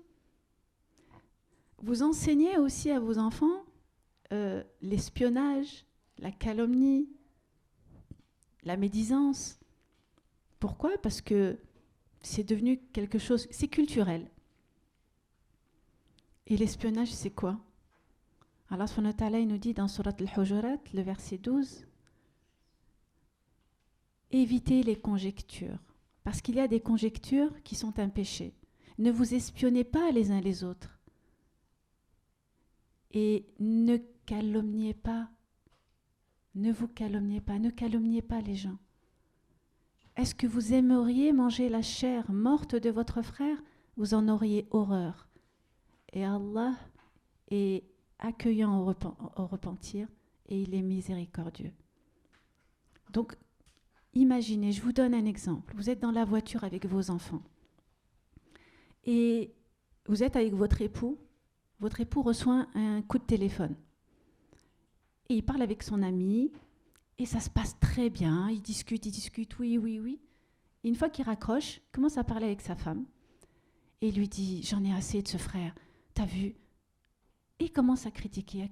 C: Vous enseignez aussi à vos enfants l'espionnage, la calomnie, la médisance. Pourquoi ? Parce que c'est devenu quelque chose, c'est culturel. Et l'espionnage, c'est quoi ? Allah subhanahu wa ta'ala, il nous dit dans Surat al-Hujurat, le verset 12, évitez les conjectures, parce qu'il y a des conjectures qui sont un péché. Ne vous espionnez pas les uns les autres. Et ne calomniez pas. Ne vous calomniez pas, ne calomniez pas les gens. Est-ce que vous aimeriez manger la chair morte de votre frère ? Vous en auriez horreur. Et Allah est accueillant au repentir et il est miséricordieux. Donc, imaginez, je vous donne un exemple. Vous êtes dans la voiture avec vos enfants et vous êtes avec votre époux. Votre époux reçoit un coup de téléphone et il parle avec son ami et ça se passe très bien. Il discute, oui. Et une fois qu'il raccroche, il commence à parler avec sa femme et il lui dit « J'en ai assez de ce frère, t'as vu ?» Et il commence à critiquer.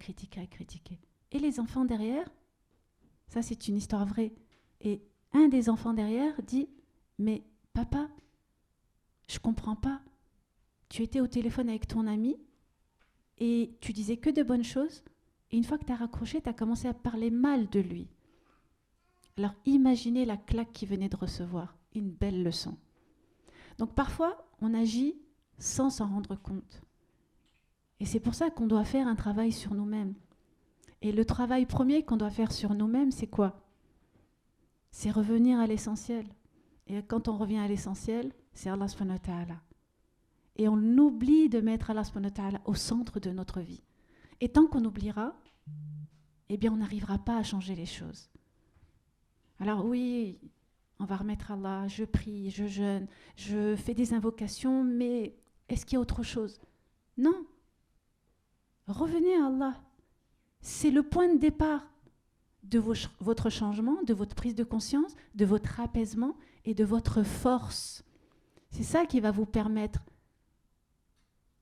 C: Et les enfants derrière, ça c'est une histoire vraie, et un des enfants derrière dit « Mais papa, je comprends pas. Tu étais au téléphone avec ton ami et tu disais que de bonnes choses, et une fois que tu as raccroché, tu as commencé à parler mal de lui. » Alors imaginez la claque qu'il venait de recevoir, une belle leçon. Donc parfois, on agit sans s'en rendre compte. Et c'est pour ça qu'on doit faire un travail sur nous-mêmes. Et le travail premier qu'on doit faire sur nous-mêmes, c'est quoi ? C'est revenir à l'essentiel. Et quand on revient à l'essentiel, c'est Allah subhanahu wa ta'ala. Et on oublie de mettre Allah subhanahu wa ta'ala au centre de notre vie. Et tant qu'on oubliera, eh bien on n'arrivera pas à changer les choses. Alors oui, on va remettre Allah, je prie, je jeûne, je fais des invocations, mais est-ce qu'il y a autre chose ? Non. Revenez à Allah. C'est le point de départ de votre changement, de votre prise de conscience, de votre apaisement et de votre force. C'est ça qui va vous permettre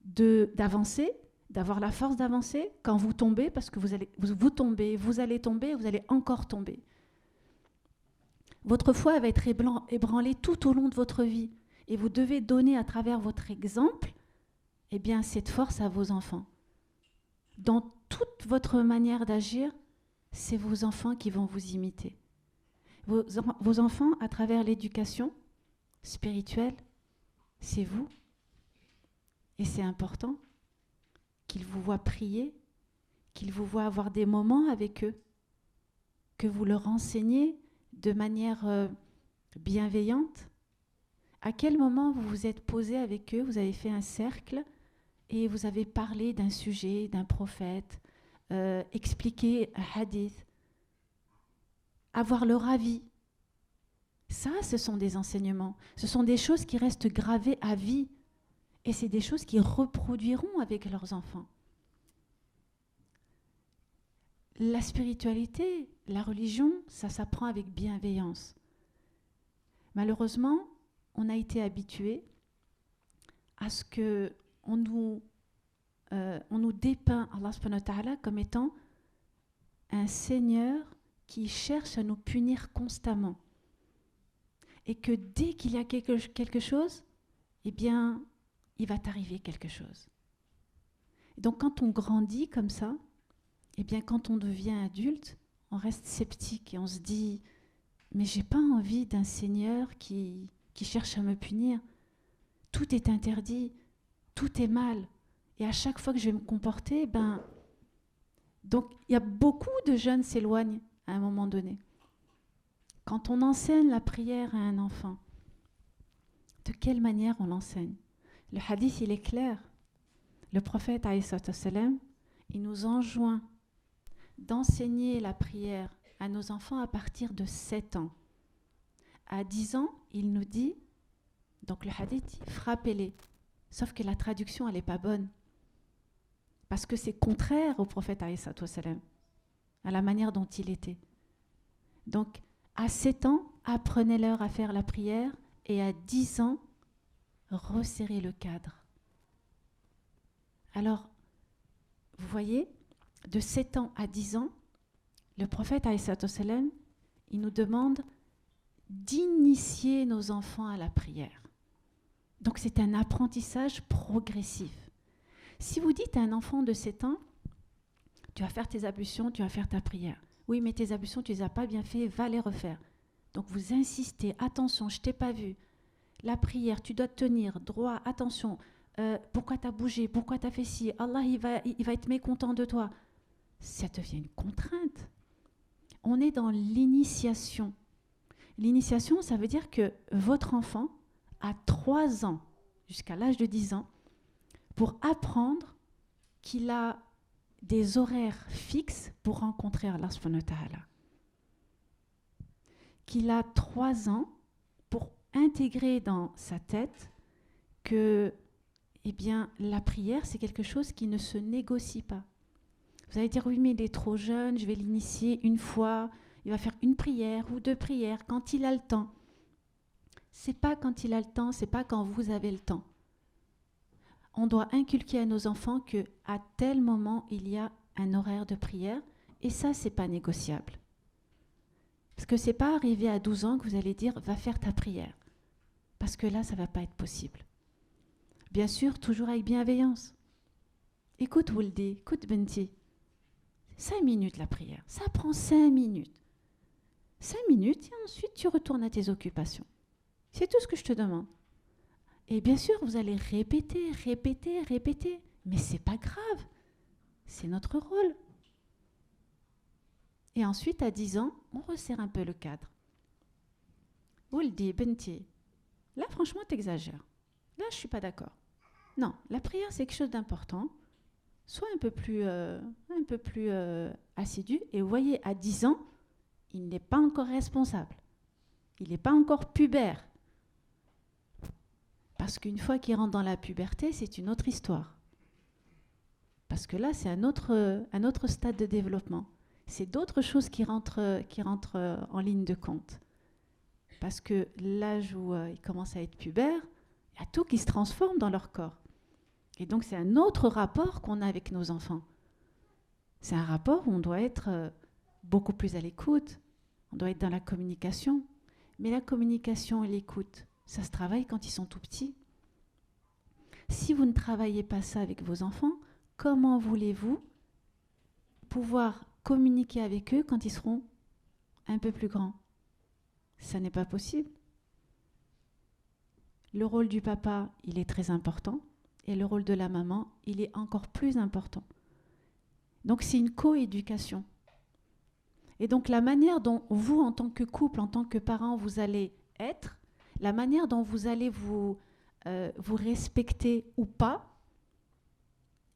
C: d'avancer, d'avoir la force d'avancer quand vous tombez, parce que vous allez tomber, vous allez encore tomber. Votre foi va être ébranlée tout au long de votre vie. Et vous devez donner à travers votre exemple, eh bien, cette force à vos enfants. Dans toute votre manière d'agir, c'est vos enfants qui vont vous imiter. Vos enfants, à travers l'éducation spirituelle, c'est vous. Et c'est important qu'ils vous voient prier, qu'ils vous voient avoir des moments avec eux, que vous leur enseignez de manière bienveillante. À quel moment vous vous êtes posé avec eux, vous avez fait un cercle et vous avez parlé d'un sujet, d'un prophète, expliqué un hadith, avoir leur avis. Ça, ce sont des enseignements. Ce sont des choses qui restent gravées à vie. Et c'est des choses qu'ils reproduiront avec leurs enfants. La spiritualité, la religion, ça s'apprend avec bienveillance. Malheureusement, on a été habitué à ce qu'on nous dépeint Allah subhanahu wa ta'ala comme étant un Seigneur qui cherche à nous punir constamment. Et que dès qu'il y a quelque chose, eh bien, il va t'arriver quelque chose. Et donc quand on grandit comme ça, eh bien quand on devient adulte, on reste sceptique et on se dit « mais j'ai pas envie d'un Seigneur qui cherche à me punir. Tout est interdit, tout est mal. Et à chaque fois que je vais me comporter, donc il y a beaucoup de jeunes s'éloignent à un moment donné. Quand on enseigne la prière à un enfant, de quelle manière on l'enseigne ? Le hadith, il est clair. Le prophète, alayhi salam, il nous enjoint d'enseigner la prière à nos enfants à partir de 7 ans. À 10 ans, il nous dit, donc le hadith dit, frappez-les. Sauf que la traduction, elle n'est pas bonne. Parce que c'est contraire au prophète, alayhi salam, à la manière dont il était. Donc, à 7 ans, apprenez-leur à faire la prière et à 10 ans, resserrez le cadre. Alors, vous voyez, de 7 ans à 10 ans, le prophète, alayhi salam, il nous demande d'initier nos enfants à la prière. Donc, c'est un apprentissage progressif. Si vous dites à un enfant de 7 ans, tu vas faire tes ablutions, tu vas faire ta prière. Oui, mais tes ablutions, tu ne les as pas bien fait, va les refaire. Donc, vous insistez, attention, je ne t'ai pas vu. La prière, tu dois te tenir droit, attention. Pourquoi tu as bougé? Pourquoi tu as fait ci? Allah, il va être mécontent de toi. Ça devient une contrainte. On est dans l'initiation. L'initiation, ça veut dire que votre enfant a 3 ans, jusqu'à l'âge de 10 ans, pour apprendre qu'il a des horaires fixes pour rencontrer Allah subhanahu wa ta'ala. Qu'il a 3 ans pour intégrer dans sa tête que eh bien, la prière, c'est quelque chose qui ne se négocie pas. Vous allez dire, oui, mais il est trop jeune, je vais l'initier une fois, il va faire une prière ou 2 prières quand il a le temps. C'est pas quand il a le temps, c'est pas quand vous avez le temps. On doit inculquer à nos enfants qu'à tel moment, il y a un horaire de prière, et ça, c'est pas négociable. Parce que c'est pas arrivé à 12 ans que vous allez dire, va faire ta prière. Parce que là, ça va pas être possible. Bien sûr, toujours avec bienveillance. Écoute, Wuldi, écoute, Benti. 5 minutes la prière, ça prend 5 minutes. 5 minutes, et ensuite tu retournes à tes occupations. C'est tout ce que je te demande. Et bien sûr, vous allez répéter, mais c'est pas grave. C'est notre rôle. Et ensuite, à 10 ans, on resserre un peu le cadre. Wuldi, Benti, là franchement, t'exagères. Là, je suis pas d'accord. Non, la prière, c'est quelque chose d'important. Sois un peu plus assidu. Et vous voyez, à 10 ans, il n'est pas encore responsable. Il n'est pas encore pubère. Parce qu'une fois qu'il rentre dans la puberté, c'est une autre histoire. Parce que là, c'est un autre stade de développement. C'est d'autres choses qui rentrent en ligne de compte. Parce que l'âge où ils commencent à être pubères, il y a tout qui se transforme dans leur corps. Et donc, c'est un autre rapport qu'on a avec nos enfants. C'est un rapport où on doit être beaucoup plus à l'écoute, on doit être dans la communication. Mais la communication et l'écoute, ça se travaille quand ils sont tout petits. Si vous ne travaillez pas ça avec vos enfants, comment voulez-vous pouvoir communiquer avec eux quand ils seront un peu plus grands? Ça n'est pas possible. Le rôle du papa, il est très important, et le rôle de la maman, il est encore plus important. Donc c'est une coéducation. Et donc la manière dont vous, en tant que couple, en tant que parents, vous allez être, la manière dont vous allez vous respecter ou pas,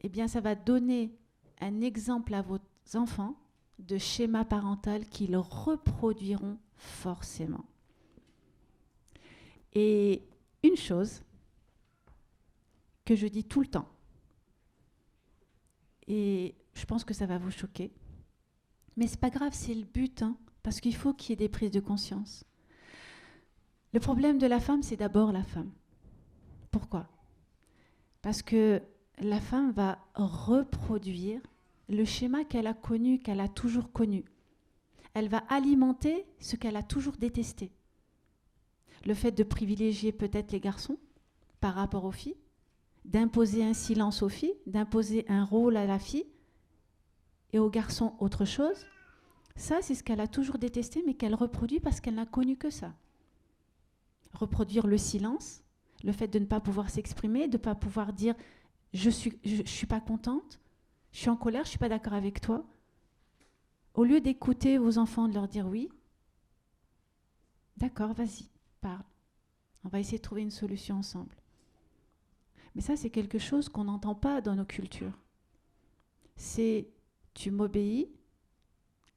C: eh bien ça va donner un exemple à vos enfants de schéma parental qu'ils reproduiront forcément. Et une chose que je dis tout le temps, et je pense que ça va vous choquer, mais c'est pas grave, c'est le but, parce qu'il faut qu'il y ait des prises de conscience. Le problème de la femme, c'est d'abord la femme. Pourquoi? Parce que la femme va reproduire le schéma qu'elle a connu, qu'elle a toujours connu. Elle va alimenter ce qu'elle a toujours détesté. Le fait de privilégier peut-être les garçons par rapport aux filles, d'imposer un silence aux filles, d'imposer un rôle à la fille, et aux garçons autre chose, ça c'est ce qu'elle a toujours détesté, mais qu'elle reproduit parce qu'elle n'a connu que ça. Reproduire le silence, le fait de ne pas pouvoir s'exprimer, de ne pas pouvoir dire je suis pas contente, je suis en colère, je suis pas d'accord avec toi. Au lieu d'écouter vos enfants, de leur dire oui, d'accord, vas-y, parle. On va essayer de trouver une solution ensemble. Mais ça, c'est quelque chose qu'on n'entend pas dans nos cultures. C'est tu m'obéis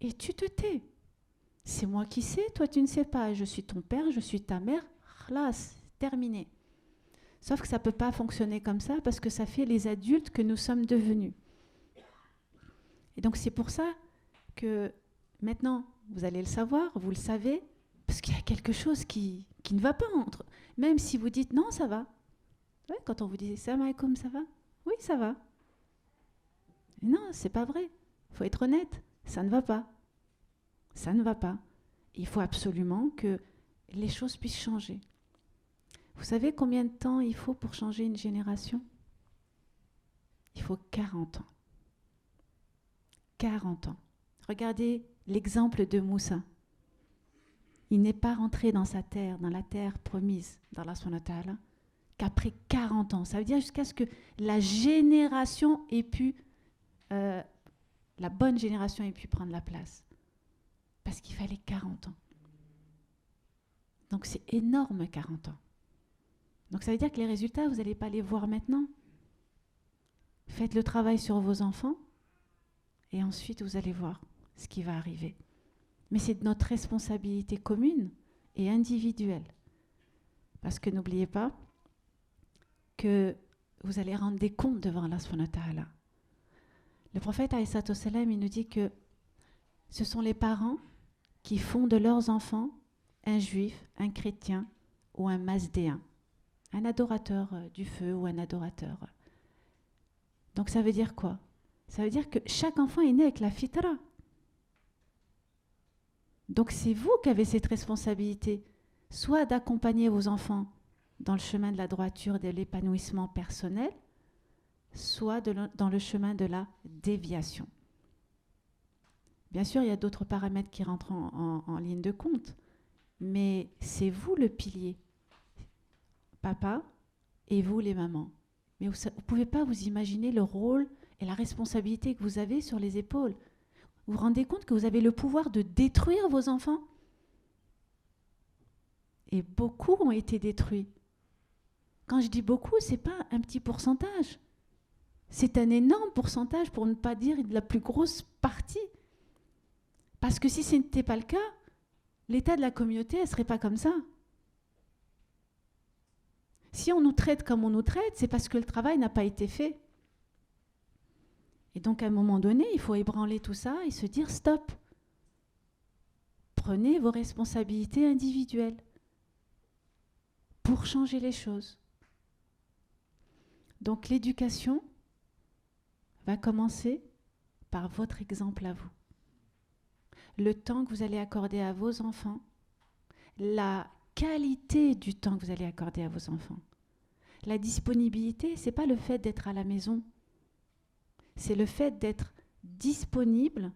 C: et tu te tais. C'est moi qui sais, toi tu ne sais pas. Je suis ton père, je suis ta mère. Khlas, terminé. Sauf que ça ne peut pas fonctionner comme ça parce que ça fait les adultes que nous sommes devenus. Et donc c'est pour ça que maintenant, vous allez le savoir, vous le savez, parce qu'il y a quelque chose qui ne va pas entre. Même si vous dites non, ça va. Ouais, quand on vous dit salam alaikum, ça va? Oui, ça va. Mais non, c'est pas vrai. Il faut être honnête, ça ne va pas. Ça ne va pas. Il faut absolument que les choses puissent changer. Vous savez combien de temps il faut pour changer une génération? Il faut 40 ans. 40 ans. Regardez l'exemple de Moussa. Il n'est pas rentré dans sa terre, dans la terre promise, dans la Subhanahu wa Ta'ala, qu'après 40 ans. Ça veut dire jusqu'à ce que la génération ait pu, la bonne génération ait pu prendre la place. Parce qu'il fallait 40 ans. Donc c'est énorme, 40 ans. Donc ça veut dire que les résultats, vous n'allez pas les voir maintenant. Faites le travail sur vos enfants et ensuite vous allez voir ce qui va arriver. Mais c'est de notre responsabilité commune et individuelle. Parce que n'oubliez pas que vous allez rendre des comptes devant Allah subhanahu wa ta'ala. Le prophète alayhi salatu wassalam, il nous dit que ce sont les parents qui font de leurs enfants un juif, un chrétien ou un masdéen, un adorateur du feu ou un adorateur. Donc ça veut dire quoi? Ça veut dire que chaque enfant est né avec la fitra. Donc c'est vous qui avez cette responsabilité, soit d'accompagner vos enfants dans le chemin de la droiture, de l'épanouissement personnel, soit dans le chemin de la déviation. Bien sûr, il y a d'autres paramètres qui rentrent en ligne de compte, mais c'est vous le pilier, papa et vous les mamans. Mais vous ne pouvez pas vous imaginer le rôle et la responsabilité que vous avez sur les épaules. Vous vous rendez compte que vous avez le pouvoir de détruire vos enfants? Et beaucoup ont été détruits. Quand je dis beaucoup, ce n'est pas un petit pourcentage. C'est un énorme pourcentage, pour ne pas dire la plus grosse partie. Parce que si ce n'était pas le cas, l'état de la communauté, elle ne serait pas comme ça. Si on nous traite comme on nous traite, c'est parce que le travail n'a pas été fait. Et donc, à un moment donné, il faut ébranler tout ça et se dire stop. Prenez vos responsabilités individuelles pour changer les choses. Donc, l'éducation va commencer par votre exemple à vous. Le temps que vous allez accorder à vos enfants, la qualité du temps que vous allez accorder à vos enfants. La disponibilité, ce n'est pas le fait d'être à la maison. C'est le fait d'être disponible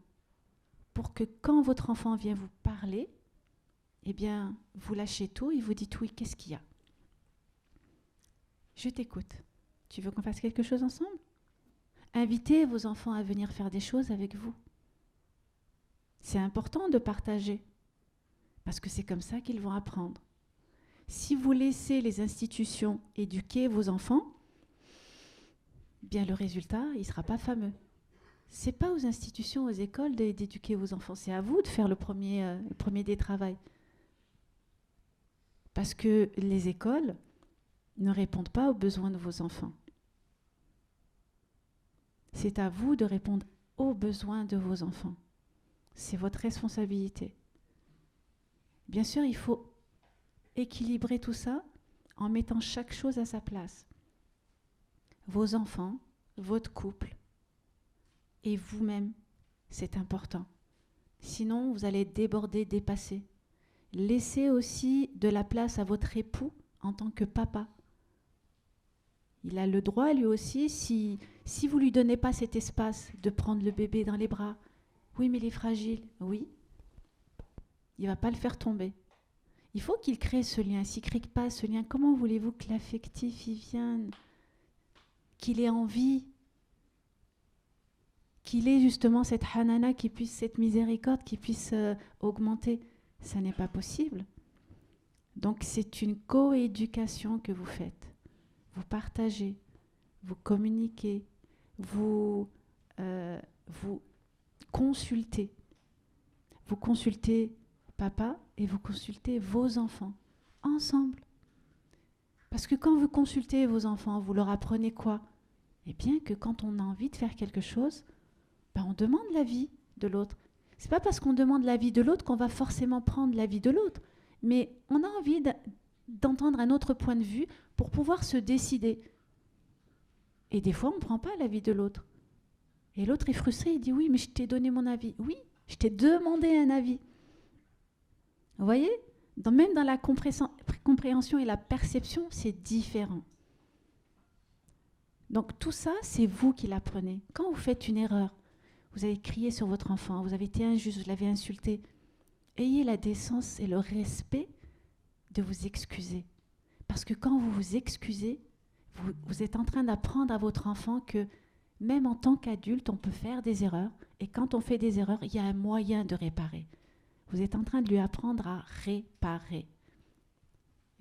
C: pour que quand votre enfant vient vous parler, eh bien, vous lâchez tout et vous dites oui, qu'est-ce qu'il y a ? Je t'écoute. Tu veux qu'on fasse quelque chose ensemble ? Invitez vos enfants à venir faire des choses avec vous. C'est important de partager, parce que c'est comme ça qu'ils vont apprendre. Si vous laissez les institutions éduquer vos enfants, bien le résultat, il ne sera pas fameux. Ce n'est pas aux institutions, aux écoles d'éduquer vos enfants, c'est à vous de faire le premier des travaux. Parce que les écoles ne répondent pas aux besoins de vos enfants. C'est à vous de répondre aux besoins de vos enfants. C'est votre responsabilité. Bien sûr, il faut équilibrer tout ça en mettant chaque chose à sa place. Vos enfants, votre couple et vous-même, c'est important. Sinon, vous allez déborder, dépasser. Laissez aussi de la place à votre époux en tant que papa. Il a le droit, lui aussi, si vous ne lui donnez pas cet espace de prendre le bébé dans les bras. Oui, mais il est fragile. Oui. Il ne va pas le faire tomber. Il faut qu'il crée ce lien. S'il ne crée pas ce lien, comment voulez-vous que l'affectif y vienne ? Qu'il ait envie, qu'il ait justement cette hanana, cette miséricorde qui puisse augmenter. Ça n'est pas possible. Donc c'est une coéducation que vous faites. Vous partagez, vous communiquez, vous consultez. Vous consultez papa et vous consultez vos enfants ensemble. Parce que quand vous consultez vos enfants, vous leur apprenez quoi ? Eh bien que quand on a envie de faire quelque chose, on demande l'avis de l'autre. C'est pas parce qu'on demande l'avis de l'autre qu'on va forcément prendre l'avis de l'autre, mais on a envie d'entendre un autre point de vue pour pouvoir se décider. Et des fois, on ne prend pas l'avis de l'autre. Et l'autre est frustré, il dit « Oui, mais je t'ai donné mon avis. » Oui, je t'ai demandé un avis. Vous voyez ? Même dans la compréhension et la perception, c'est différent. Donc tout ça, c'est vous qui l'apprenez. Quand vous faites une erreur, vous avez crié sur votre enfant, vous avez été injuste, vous l'avez insulté, ayez la décence et le respect de vous excuser. Parce que quand vous vous excusez, vous êtes en train d'apprendre à votre enfant que même en tant qu'adulte, on peut faire des erreurs. Et quand on fait des erreurs, il y a un moyen de réparer. Vous êtes en train de lui apprendre à réparer.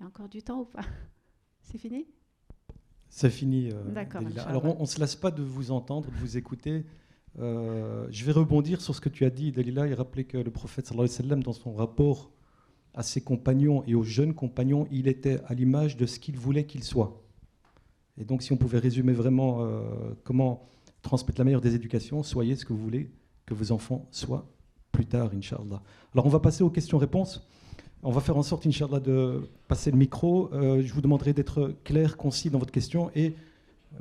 C: Il y a encore du temps ou pas ? C'est fini ?
B: C'est fini.
C: D'accord.
B: Alors, on ne se lasse pas de vous entendre, de vous écouter. Je vais rebondir sur ce que tu as dit, Dalila, et rappeler que le prophète sallallahu alayhi wa sallam, dans son rapport à ses compagnons et aux jeunes compagnons, il était à l'image de ce qu'il voulait qu'ils soient. Et donc, si on pouvait résumer vraiment comment transmettre la meilleure des éducations, soyez ce que vous voulez que vos enfants soient plus tard, Inch'Allah. Alors, on va passer aux questions-réponses. On va faire en sorte, Inch'Allah, de passer le micro. Je vous demanderai d'être clair, concis dans votre question et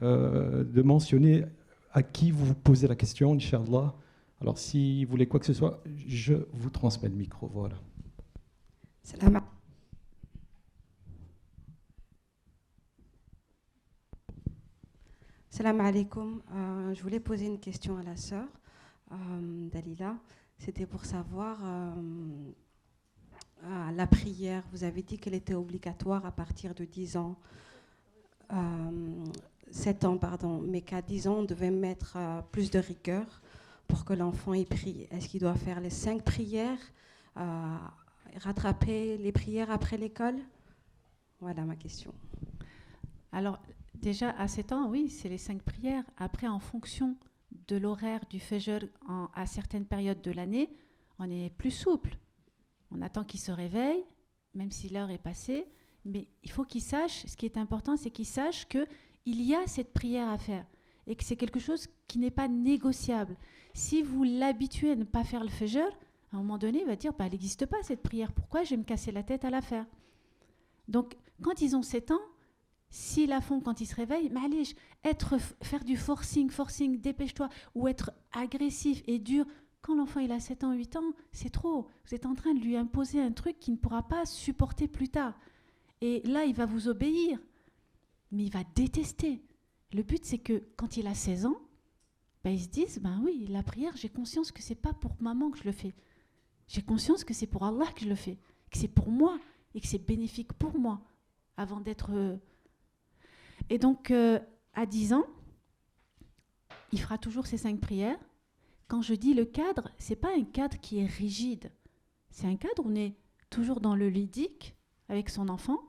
B: de mentionner à qui vous posez la question, Inch'Allah. Alors, si vous voulez quoi que ce soit, je vous transmets le micro. Voilà.
D: Salam alaikum. Je voulais poser une question à la sœur Dalila. C'était pour savoir la prière. Vous avez dit qu'elle était obligatoire à partir de 10 ans. 7 ans, pardon. Mais qu'à 10 ans, on devait mettre plus de rigueur pour que l'enfant y prie. Est-ce qu'il doit faire les 5 prières, rattraper les prières après l'école ? Voilà ma question.
C: Alors, déjà, à 7 ans, oui, c'est les 5 prières. Après, en fonction de l'horaire du Fajr à certaines périodes de l'année, on est plus souple. On attend qu'il se réveille, même si l'heure est passée. Mais il faut qu'il sache, ce qui est important, c'est qu'il sache qu'il y a cette prière à faire et que c'est quelque chose qui n'est pas négociable. Si vous l'habituez à ne pas faire le Fajr, à un moment donné, il va dire elle n'existe pas cette prière. Pourquoi je vais me casser la tête à la faire ? Donc, quand ils ont 7 ans, s'ils la font quand ils se réveillent, faire du forcing, dépêche-toi, ou être agressif et dur Quand l'enfant il a 7 ans, 8 ans, c'est trop. Vous êtes en train de lui imposer un truc qu'il ne pourra pas supporter plus tard. Et là, il va vous obéir, mais il va détester. Le but, c'est que quand il a 16 ans, ben, ils se disent, ben oui, la prière, j'ai conscience que c'est pas pour maman que je le fais. J'ai conscience que c'est pour Allah que je le fais, que c'est pour moi et que c'est bénéfique pour moi, avant d'être... Et donc, à 10 ans, il fera toujours ses 5 prières. Quand je dis le cadre, c'est pas un cadre qui est rigide. C'est un cadre où on est toujours dans le ludique avec son enfant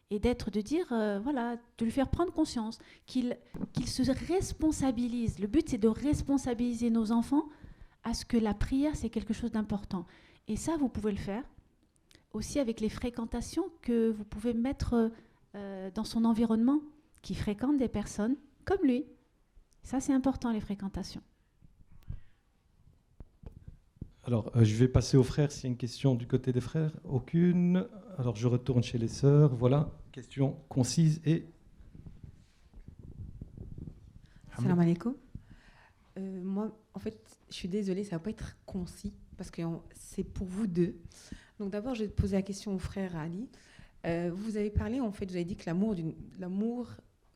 C: et de dire, voilà, de lui faire prendre conscience, qu'il se responsabilise. Le but, c'est de responsabiliser nos enfants à ce que la prière, c'est quelque chose d'important. Et ça, vous pouvez le faire aussi avec les fréquentations que vous pouvez mettre dans son environnement, qui fréquente des personnes comme lui. Ça, c'est important, les fréquentations.
B: Alors, je vais passer aux frères s'il y a une question du côté des frères. Aucune. Alors, je retourne chez les sœurs. Voilà, question concise et...
E: Salam alaikum. Moi, en fait, je suis désolée, ça ne va pas être concis parce que c'est pour vous deux. Donc d'abord, je vais poser la question au frère Ali. Vous avez parlé, en fait, vous avez dit que l'amour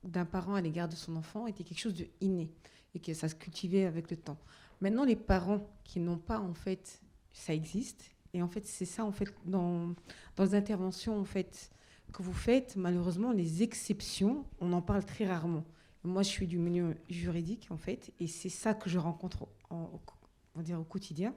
E: d'un parent à l'égard de son enfant était quelque chose de inné et que ça se cultivait avec le temps. Maintenant, les parents qui n'ont pas, en fait, ça existe. Et en fait, c'est ça, en fait, dans les interventions, en fait, que vous faites, malheureusement, les exceptions, on en parle très rarement. Moi, je suis du milieu juridique, en fait, et c'est ça que je rencontre on va dire, au quotidien.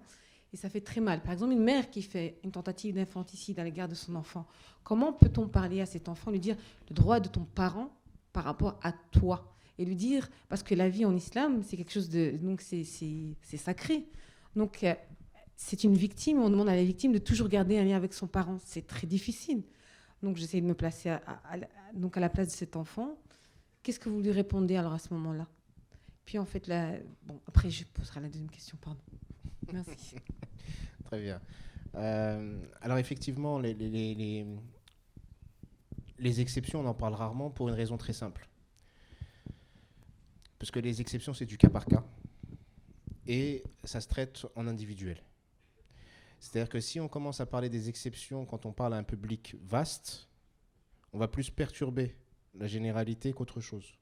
E: Et ça fait très mal. Par exemple, une mère qui fait une tentative d'infanticide à l'égard de son enfant, comment peut-on parler à cet enfant, lui dire le droit de ton parent par rapport à toi ? Et lui dire, parce que la vie en islam, c'est quelque chose de... Donc, c'est sacré. Donc, c'est une victime, on demande à la victime de toujours garder un lien avec son parent. C'est très difficile. Donc, j'essaie de me placer à la place de cet enfant. Qu'est-ce que vous lui répondez alors à ce moment-là ? Puis, en fait, là... Bon, après, je poserai la deuxième question, pardon. Merci.
A: Très bien. Alors, effectivement, les exceptions, on en parle rarement pour une raison très simple. Parce que les exceptions, c'est du cas par cas. Et ça se traite en individuel. C'est-à-dire que si on commence à parler des exceptions quand on parle à un public vaste, on va plus perturber la généralité qu'autre chose.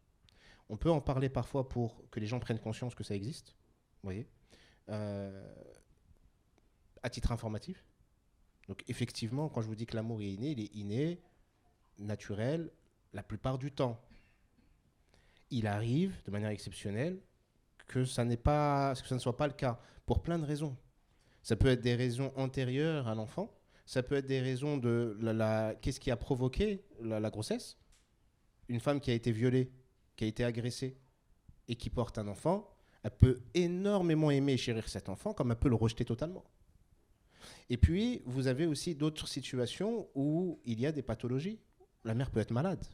A: On peut en parler parfois pour que les gens prennent conscience que ça existe, vous voyez, à titre informatif. Donc effectivement, quand je vous dis que l'amour est inné, il est inné, naturel, la plupart du temps. Il arrive, de manière exceptionnelle, que ça ne soit pas le cas, pour plein de raisons. Ça peut être des raisons antérieures à l'enfant, ça peut être des raisons de qu'est-ce qui a provoqué la grossesse. Une femme qui a été violée, qui a été agressée et qui porte un enfant, elle peut énormément aimer et chérir cet enfant, comme elle peut le rejeter totalement. Et puis, vous avez aussi d'autres situations où il y a des pathologies. La mère peut être malade.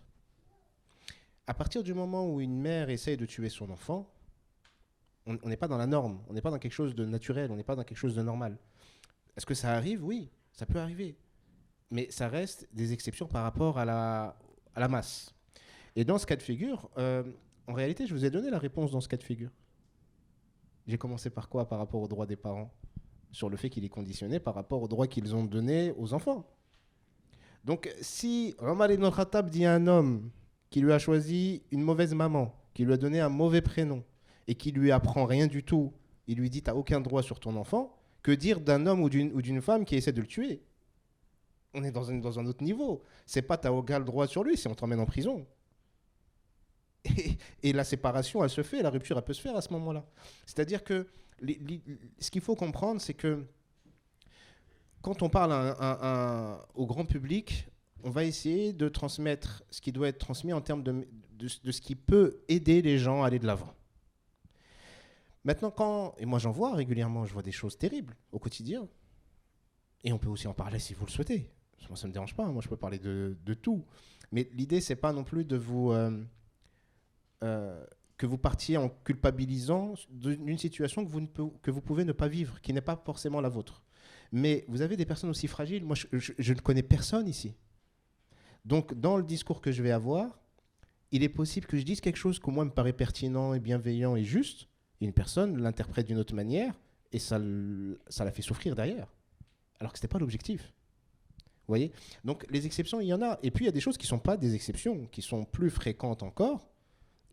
A: À partir du moment où une mère essaye de tuer son enfant, on n'est pas dans la norme, on n'est pas dans quelque chose de naturel, on n'est pas dans quelque chose de normal. Est-ce que ça arrive ? Oui, ça peut arriver. Mais ça reste des exceptions par rapport à la masse. Et dans ce cas de figure, en réalité, je vous ai donné la réponse dans ce cas de figure. J'ai commencé par quoi par rapport aux droits des parents ? Sur le fait qu'il est conditionné par rapport aux droits qu'ils ont donnés aux enfants. Donc, si Omar ibn al-Khattab dit à un homme qui lui a choisi une mauvaise maman, qui lui a donné un mauvais prénom, et qui lui apprend rien du tout, il lui dit « t'as aucun droit sur ton enfant », que dire d'un homme ou d'une femme qui essaie de le tuer ? On est dans un autre niveau. C'est pas « t'as aucun droit sur lui », c'est « on t'emmène en prison ». Et la séparation, elle se fait, la rupture, elle peut se faire à ce moment-là. C'est-à-dire que ce qu'il faut comprendre, c'est que quand on parle au grand public, on va essayer de transmettre ce qui doit être transmis en termes de ce qui peut aider les gens à aller de l'avant. Maintenant, et moi j'en vois régulièrement, je vois des choses terribles au quotidien, et on peut aussi en parler si vous le souhaitez. Moi, ça ne me dérange pas, moi je peux parler de tout. Mais l'idée, c'est pas non plus de vous... que vous partiez en culpabilisant d'une situation que vous pouvez ne pas vivre, qui n'est pas forcément la vôtre. Mais vous avez des personnes aussi fragiles. Moi, je ne connais personne ici. Donc, dans le discours que je vais avoir, il est possible que je dise quelque chose qui, moi, me paraît pertinent et bienveillant et juste, et une personne l'interprète d'une autre manière et ça l'a fait souffrir derrière. Alors que ce n'était pas l'objectif. Vous voyez? Donc les exceptions, il y en a. Et puis il y a des choses qui ne sont pas des exceptions, qui sont plus fréquentes encore.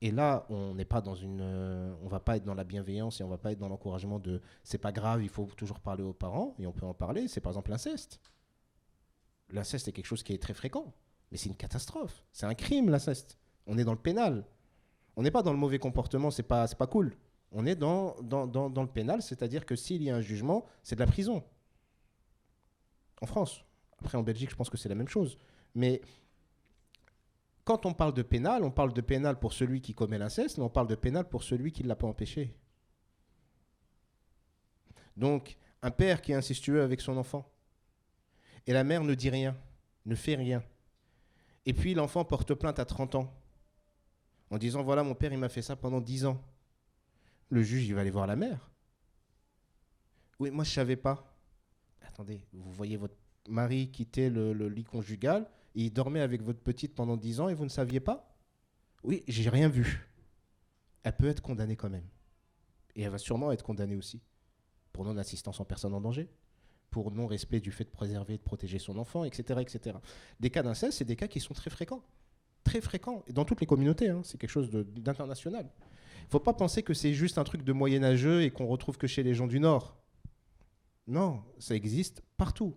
A: Et là, on n'est pas dans on va pas être dans la bienveillance et on va pas être dans l'encouragement de c'est pas grave, il faut toujours parler aux parents, et on peut en parler. C'est par exemple l'inceste. L'inceste est quelque chose qui est très fréquent, mais c'est une catastrophe. C'est un crime, l'inceste. On est dans le pénal. On n'est pas dans le mauvais comportement, c'est pas cool. On est dans le pénal, c'est-à-dire que s'il y a un jugement, c'est de la prison. En France. Après, en Belgique, je pense que c'est la même chose. Mais quand on parle de pénal pour celui qui commet l'inceste, mais on parle de pénal pour celui qui ne l'a pas empêché. Donc, un père qui est incestueux avec son enfant, et la mère ne dit rien, ne fait rien. Et puis l'enfant porte plainte à 30 ans, en disant, voilà, mon père, il m'a fait ça pendant 10 ans. Le juge, il va aller voir la mère. Oui, moi, je ne savais pas. Attendez, vous voyez votre mari quitter le lit conjugal, et il dormait avec votre petite pendant 10 ans, et vous ne saviez pas? Oui, j'ai rien vu. Elle peut être condamnée quand même. Et elle va sûrement être condamnée aussi. Pour non-assistance en personne en danger, pour non-respect du fait de préserver et de protéger son enfant, etc., etc. Des cas d'inceste, c'est des cas qui sont très fréquents. Très fréquents. Et dans toutes les communautés, hein, c'est quelque chose d'international. Il ne faut pas penser que c'est juste un truc de moyenâgeux et qu'on retrouve que chez les gens du Nord. Non, ça existe partout.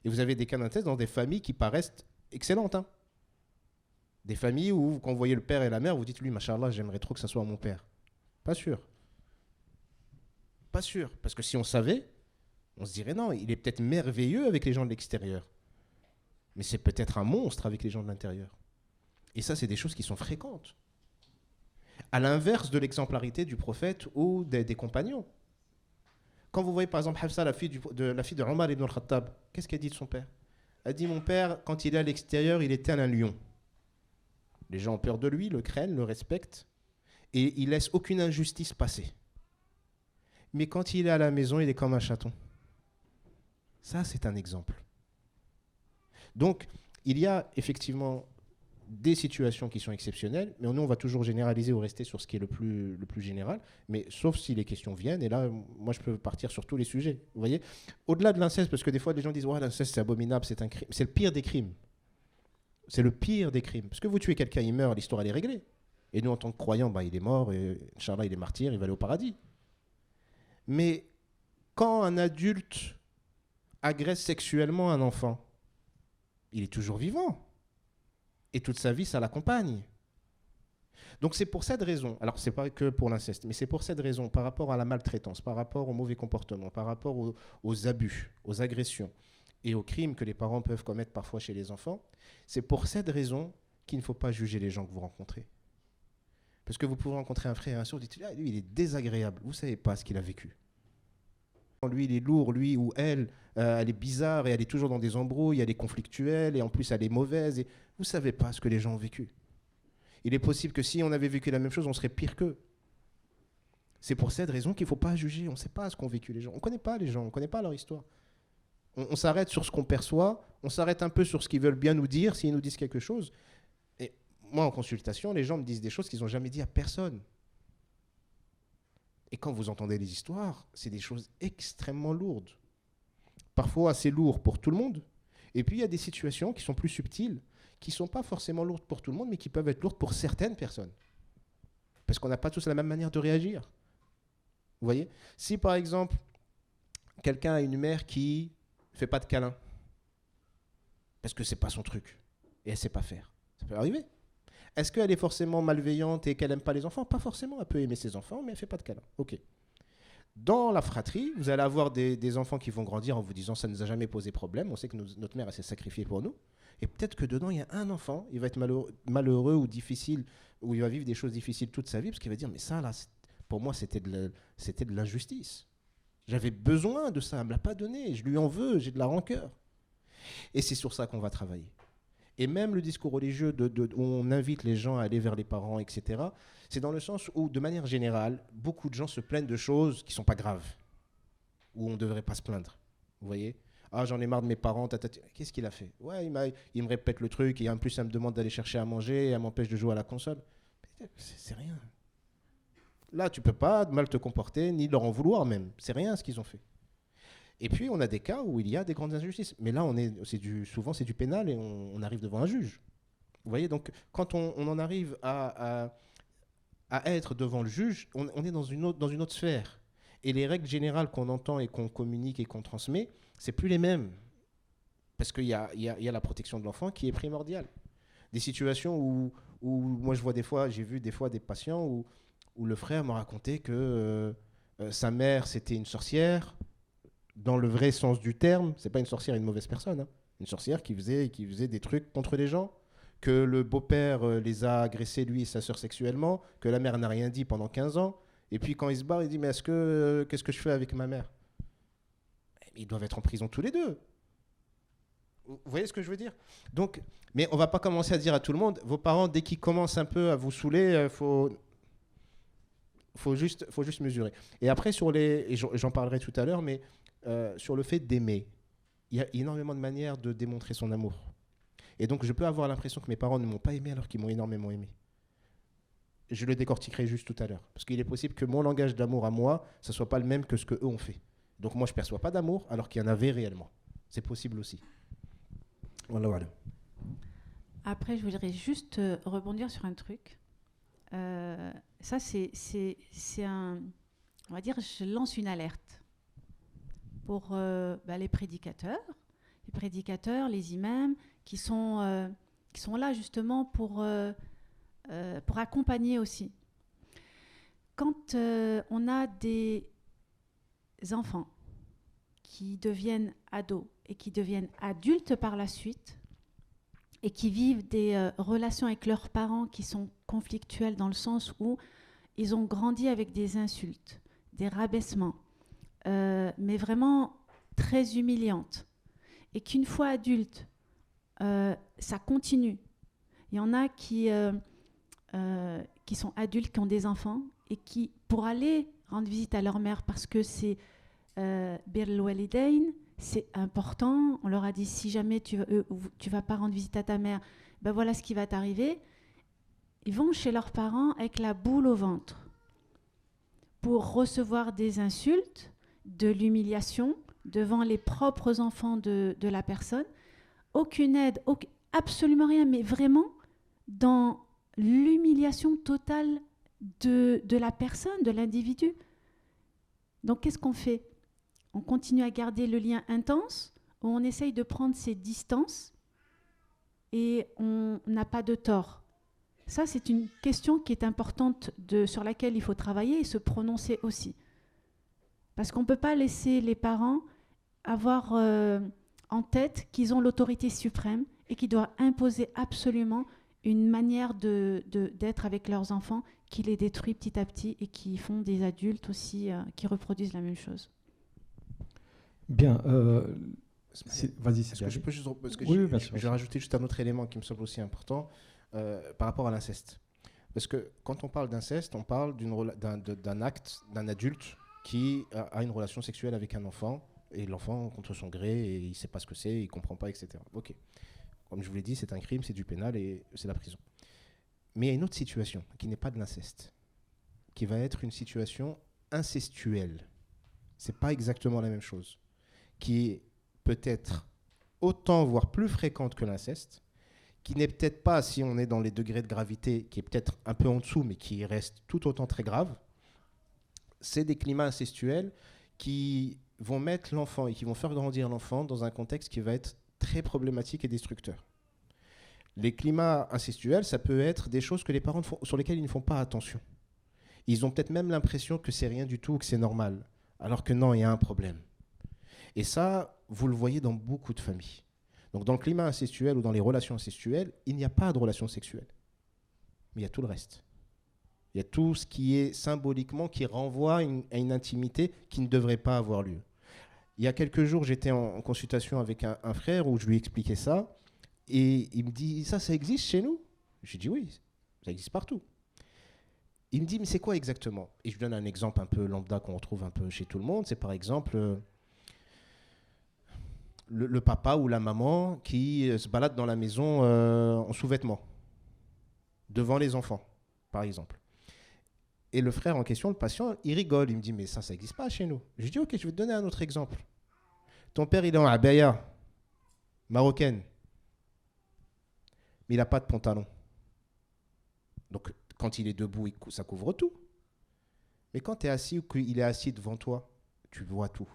A: Et vous avez des cas d'inceste dans des familles qui paraissent excellentes. Hein. Des familles où, quand vous voyez le père et la mère, vous dites, lui, machallah, j'aimerais trop que ça soit mon père. Pas sûr. Pas sûr. Parce que si on savait, on se dirait, non, il est peut-être merveilleux avec les gens de l'extérieur. Mais c'est peut-être un monstre avec les gens de l'intérieur. Et ça, c'est des choses qui sont fréquentes. À l'inverse de l'exemplarité du prophète ou des compagnons. Quand vous voyez par exemple Hafsa, la fille de Omar ibn al-Khattab, qu'est-ce qu'elle dit de son père? Elle dit, mon père, quand il est à l'extérieur, il est tel un lion. Les gens ont peur de lui, le craignent, le respectent, et il laisse aucune injustice passer. Mais quand il est à la maison, il est comme un chaton. Ça, c'est un exemple. Donc, il y a effectivement des situations qui sont exceptionnelles, mais nous, on va toujours généraliser ou rester sur ce qui est le plus général, mais sauf si les questions viennent, et là, moi, je peux partir sur tous les sujets. Vous voyez, au-delà de l'inceste, parce que des fois, les gens disent, ouais, l'inceste, c'est abominable, c'est un crime. C'est le pire des crimes. C'est le pire des crimes. Parce que vous tuez quelqu'un, il meurt, l'histoire, elle est réglée. Et nous, en tant que croyants, il est mort, et Inch'Allah, il est martyr, il va aller au paradis. Mais quand un adulte agresse sexuellement un enfant, il est toujours vivant. Et toute sa vie, ça l'accompagne. Donc c'est pour cette raison, alors c'est pas que pour l'inceste, mais c'est pour cette raison, par rapport à la maltraitance, par rapport au mauvais comportement, par rapport aux abus, aux agressions et aux crimes que les parents peuvent commettre parfois chez les enfants, c'est pour cette raison qu'il ne faut pas juger les gens que vous rencontrez. Parce que vous pouvez rencontrer un frère et un sourd, vous dites, lui, il est désagréable, vous ne savez pas ce qu'il a vécu. Lui, il est lourd, lui ou elle, elle est bizarre et elle est toujours dans des embrouilles, elle est conflictuelle et en plus elle est mauvaise. Et vous ne savez pas ce que les gens ont vécu. Il est possible que si on avait vécu la même chose, on serait pire qu'eux. C'est pour cette raison qu'il ne faut pas juger. On ne sait pas ce qu'ont vécu les gens. On ne connaît pas les gens, on ne connaît pas leur histoire. On s'arrête sur ce qu'on perçoit, on s'arrête un peu sur ce qu'ils veulent bien nous dire, s'ils nous disent quelque chose. Et moi, en consultation, les gens me disent des choses qu'ils n'ont jamais dit à personne. Et quand vous entendez les histoires, c'est des choses extrêmement lourdes. Parfois assez lourdes pour tout le monde. Et puis il y a des situations qui sont plus subtiles, qui ne sont pas forcément lourdes pour tout le monde, mais qui peuvent être lourdes pour certaines personnes. Parce qu'on n'a pas tous la même manière de réagir. Vous voyez? Si par exemple, quelqu'un a une mère qui ne fait pas de câlin, parce que ce n'est pas son truc, et elle ne sait pas faire, ça peut arriver. Est-ce qu'elle est forcément malveillante et qu'elle n'aime pas les enfants? Pas forcément, elle peut aimer ses enfants, mais elle ne fait pas de câlin. Ok. Dans la fratrie, vous allez avoir des enfants qui vont grandir en vous disant ça ne nous a jamais posé problème, on sait que notre mère elle s'est sacrifiée pour nous. Et peut-être que dedans, il y a un enfant, il va être malheureux ou difficile, ou il va vivre des choses difficiles toute sa vie, parce qu'il va dire mais ça, là, pour moi, c'était de l'injustice. J'avais besoin de ça, elle ne me l'a pas donné, je lui en veux, j'ai de la rancœur. Et c'est sur ça qu'on va travailler. Et même le discours religieux où on invite les gens à aller vers les parents, etc., c'est dans le sens où, de manière générale, beaucoup de gens se plaignent de choses qui ne sont pas graves, où on ne devrait pas se plaindre. Vous voyez? Ah, j'en ai marre de mes parents, qu'est-ce qu'il a fait? Ouais, il me répète le truc, et en plus, elle me demande d'aller chercher à manger, et elle m'empêche de jouer à la console. C'est rien. Là, tu peux pas mal te comporter, ni leur en vouloir même. C'est rien ce qu'ils ont fait. Et puis, on a des cas où il y a des grandes injustices. Mais là, souvent, c'est du pénal et on arrive devant un juge. Vous voyez, donc, quand on en arrive à être devant le juge, on est dans une autre sphère. Et les règles générales qu'on entend et qu'on communique et qu'on transmet, c'est plus les mêmes. Parce qu'il y a la protection de l'enfant qui est primordiale. Des situations où moi, j'ai vu des fois des patients où le frère m'a raconté que sa mère, c'était une sorcière. Dans le vrai sens du terme, c'est pas une sorcière, une mauvaise personne. Hein. Une sorcière qui faisait des trucs contre les gens. Que le beau-père les a agressés, lui et sa sœur, sexuellement. Que la mère n'a rien dit pendant 15 ans. Et puis quand il se barre, il dit « Mais qu'est-ce que je fais avec ma mère ?» Ils doivent être en prison tous les deux. Vous voyez ce que je veux dire? Donc, mais on va pas commencer à dire à tout le monde, vos parents, dès qu'ils commencent un peu à vous saouler, faut juste mesurer. Et après, j'en parlerai tout à l'heure, mais sur le fait d'aimer, il y a énormément de manières de démontrer son amour. Et donc, je peux avoir l'impression que mes parents ne m'ont pas aimé alors qu'ils m'ont énormément aimé. Je le décortiquerai juste tout à l'heure. Parce qu'il est possible que mon langage d'amour à moi, ce ne soit pas le même que ce qu'eux ont fait. Donc moi, je ne perçois pas d'amour alors qu'il y en avait réellement. C'est possible aussi. Voilà.
C: Après, je voudrais juste rebondir sur un truc. Ça, c'est un... On va dire, je lance une alerte pour les prédicateurs, les imams, qui sont là justement pour accompagner aussi. Quand on a des enfants qui deviennent ados et qui deviennent adultes par la suite et qui vivent des relations avec leurs parents qui sont conflictuelles dans le sens où ils ont grandi avec des insultes, des rabaissements, mais vraiment très humiliantes, et qu'une fois adultes, ça continue. Il y en a qui sont adultes, qui ont des enfants, et qui, pour aller rendre visite à leur mère, parce que c'est Birrul Walidain, c'est important, on leur a dit, si jamais tu vas pas rendre visite à ta mère, ben voilà ce qui va t'arriver. Ils vont chez leurs parents avec la boule au ventre pour recevoir des insultes, de l'humiliation devant les propres enfants de la personne. Aucune aide, absolument rien, mais vraiment dans l'humiliation totale de la personne, de l'individu. Donc qu'est-ce qu'on fait? On continue à garder le lien intense, ou on essaye de prendre ses distances et on n'a pas de tort. Ça, c'est une question qui est importante sur laquelle il faut travailler et se prononcer aussi. Parce qu'on ne peut pas laisser les parents avoir en tête qu'ils ont l'autorité suprême et qu'ils doivent imposer absolument une manière d'être avec leurs enfants qui les détruit petit à petit et qui font des adultes aussi qui reproduisent la même chose.
B: Bien. Vas-y,
A: est-ce que je peux juste... Parce que
B: oui, bien sûr.
A: Je vais rajouter juste un autre élément qui me semble aussi important par rapport à l'inceste. Parce que quand on parle d'inceste, on parle d'un acte d'un adulte qui a une relation sexuelle avec un enfant, et l'enfant, contre son gré, et il ne sait pas ce que c'est, il ne comprend pas, etc. Ok. Comme je vous l'ai dit, c'est un crime, c'est du pénal et c'est la prison. Mais il y a une autre situation qui n'est pas de l'inceste, qui va être une situation incestuelle. Ce n'est pas exactement la même chose. Qui est peut-être autant, voire plus fréquente que l'inceste, qui n'est peut-être pas, si on est dans les degrés de gravité, qui est peut-être un peu en dessous, mais qui reste tout autant très grave. C'est des climats incestuels qui vont mettre l'enfant et qui vont faire grandir l'enfant dans un contexte qui va être très problématique et destructeur. Les climats incestuels, ça peut être des choses que les parents sur lesquelles ils ne font pas attention. Ils ont peut-être même l'impression que c'est rien du tout, que c'est normal, alors que non, il y a un problème. Et ça, vous le voyez dans beaucoup de familles. Donc dans le climat incestuel ou dans les relations incestuelles, il n'y a pas de relation sexuelle. Mais il y a tout le reste. Il y a tout ce qui est symboliquement, qui renvoie à une intimité qui ne devrait pas avoir lieu. Il y a quelques jours, j'étais en consultation avec un frère où je lui expliquais ça. Et il me dit, ça existe chez nous? J'ai dit oui, ça existe partout. Il me dit, mais c'est quoi exactement? Et je lui donne un exemple un peu lambda qu'on retrouve un peu chez tout le monde. C'est par exemple le papa ou la maman qui se balade dans la maison en sous-vêtements, devant les enfants, par exemple. Et le frère en question, le patient, il rigole. Il me dit, mais ça n'existe pas chez nous. Je lui dis, ok, je vais te donner un autre exemple. Ton père, il est en abaya, marocaine, mais il n'a pas de pantalon. Donc, quand il est debout, ça couvre tout. Mais quand tu es assis ou qu'il est assis devant toi, tu vois tout.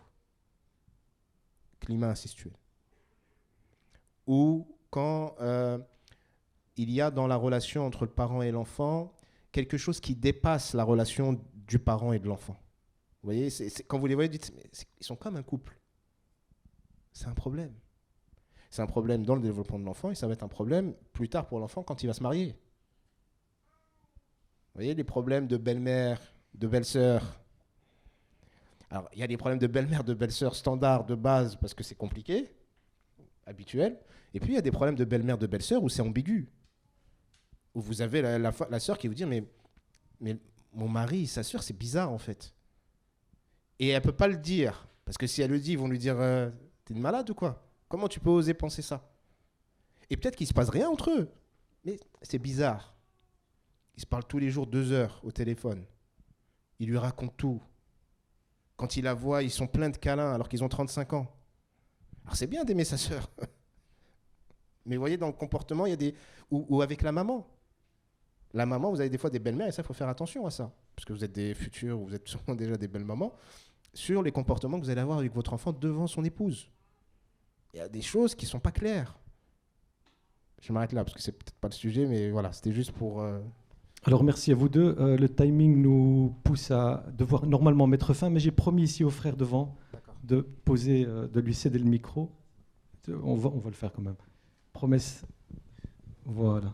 A: Climat incestuel. Ou quand il y a dans la relation entre le parent et l'enfant quelque chose qui dépasse la relation du parent et de l'enfant. Vous voyez, quand vous les voyez, vous dites, mais ils sont comme un couple. C'est un problème. C'est un problème dans le développement de l'enfant et ça va être un problème plus tard pour l'enfant quand il va se marier. Vous voyez, les problèmes de belle-mère, de belle-sœur. Alors, il y a des problèmes de belle-mère, de belle-sœur standard, de base, parce que c'est compliqué, habituel. Et puis, il y a des problèmes de belle-mère, de belle-sœur où c'est ambigu. Où vous avez la sœur qui vous dit, mais mon mari, sa sœur, c'est bizarre, en fait. Et elle ne peut pas le dire. Parce que si elle le dit, ils vont lui dire, t'es une malade ou quoi? Comment tu peux oser penser ça? Et peut-être qu'il ne se passe rien entre eux. Mais c'est bizarre. Ils se parlent tous les jours 2 heures au téléphone. Il lui raconte tout. Quand il la voit, ils sont pleins de câlins alors qu'ils ont 35 ans. Alors c'est bien d'aimer sa sœur. Mais vous voyez, dans le comportement, il y a des... Ou avec la maman. La maman, vous avez des fois des belles-mères et ça, il faut faire attention à ça. Parce que vous êtes des futures, vous êtes sûrement déjà des belles mamans. Sur les comportements que vous allez avoir avec votre enfant devant son épouse. Il y a des choses qui ne sont pas claires. Je m'arrête là parce que c'est peut-être pas le sujet, mais voilà, c'était juste pour...
B: Alors merci à vous deux. Le timing nous pousse à devoir normalement mettre fin, mais j'ai promis ici au frère devant de poser, de lui céder le micro. On va le faire quand même. Promesse. Voilà.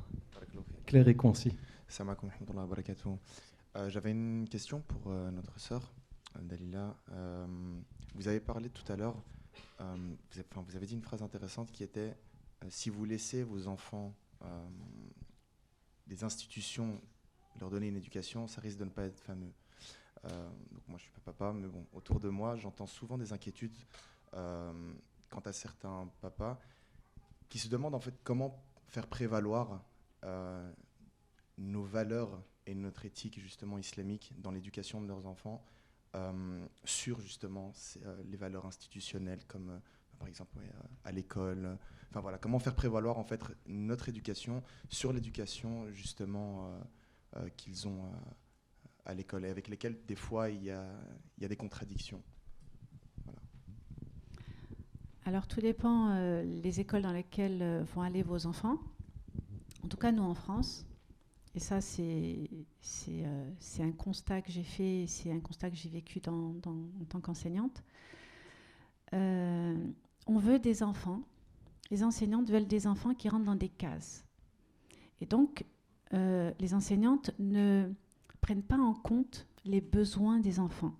B: Clair et concis.
F: Salam alaikum wa rahmatullahi wa barakatuh. J'avais une question pour notre sœur, Dalila. Vous avez parlé tout à l'heure, vous avez dit une phrase intéressante qui était si vous laissez vos enfants des institutions leur donner une éducation, ça risque de ne pas être fameux. Donc moi je suis pas papa, mais bon, autour de moi j'entends souvent des inquiétudes quant à certains papas qui se demandent en fait comment faire prévaloir nos valeurs et notre éthique justement islamique dans l'éducation de leurs enfants sur justement les valeurs institutionnelles comme par exemple à l'école. Enfin voilà, comment faire prévaloir en fait notre éducation sur l'éducation justement qu'ils ont à l'école et avec lesquelles des fois il y a des contradictions. Voilà.
C: Alors tout dépend les écoles dans lesquelles vont aller vos enfants. En tout cas nous en France, et ça c'est un constat que j'ai fait, c'est un constat que j'ai vécu en tant qu'enseignante. On veut des enfants, les enseignantes veulent des enfants qui rentrent dans des cases. Et donc les enseignantes ne prennent pas en compte les besoins des enfants.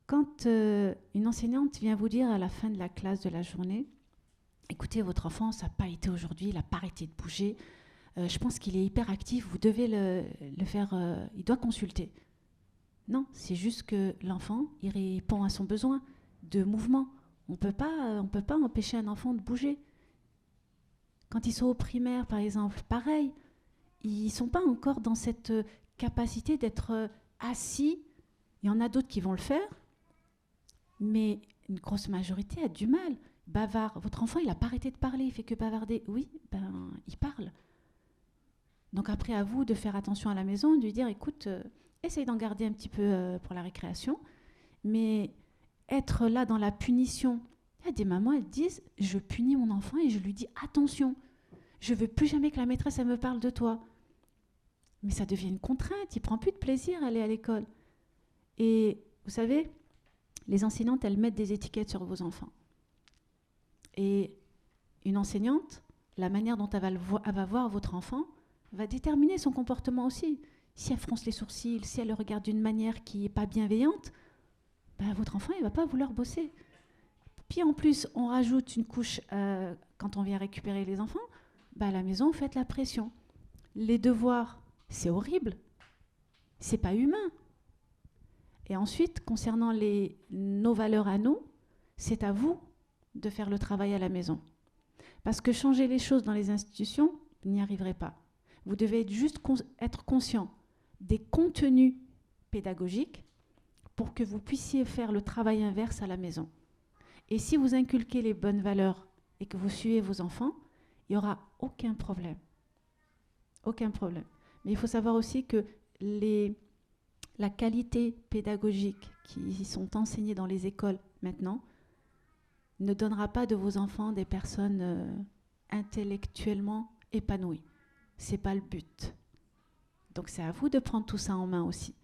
C: Quand une enseignante vient vous dire à la fin de la classe de la journée, écoutez, votre enfant, ça n'a pas été aujourd'hui, il n'a pas arrêté de bouger, je pense qu'il est hyper actif, vous devez le faire, il doit consulter. Non, c'est juste que l'enfant, il répond à son besoin de mouvement. On peut pas empêcher un enfant de bouger. Quand ils sont au primaire, par exemple, pareil, ils ne sont pas encore dans cette capacité d'être assis. Il y en a d'autres qui vont le faire, mais une grosse majorité a du mal. Bavard. Votre enfant, il n'a pas arrêté de parler, il fait que bavarder. Oui, il parle. Donc après, à vous de faire attention à la maison, de lui dire, écoute, essaye d'en garder un petit peu pour la récréation, mais être là dans la punition. Il y a des mamans, elles disent, je punis mon enfant et je lui dis, attention, je ne veux plus jamais que la maîtresse, elle me parle de toi. Mais ça devient une contrainte, il ne prend plus de plaisir à aller à l'école. Et vous savez, les enseignantes, elles mettent des étiquettes sur vos enfants. Et une enseignante, la manière dont elle va voir votre enfant va déterminer son comportement aussi. Si elle fronce les sourcils, si elle le regarde d'une manière qui n'est pas bienveillante, votre enfant, il ne va pas vouloir bosser. Puis en plus, on rajoute une couche quand on vient récupérer les enfants, à la maison, vous faites la pression. Les devoirs, c'est horrible. C'est pas humain. Et ensuite, concernant nos valeurs à nous, c'est à vous de faire le travail à la maison. Parce que changer les choses dans les institutions, vous n'y arriverez pas. Vous devez juste être conscient des contenus pédagogiques pour que vous puissiez faire le travail inverse à la maison. Et si vous inculquez les bonnes valeurs et que vous suivez vos enfants, il n'y aura aucun problème. Aucun problème. Mais il faut savoir aussi que la qualité pédagogique qui sont enseignées dans les écoles maintenant ne donnera pas de vos enfants des personnes intellectuellement épanouies. Ce n'est pas le but. Donc c'est à vous de prendre tout ça en main aussi.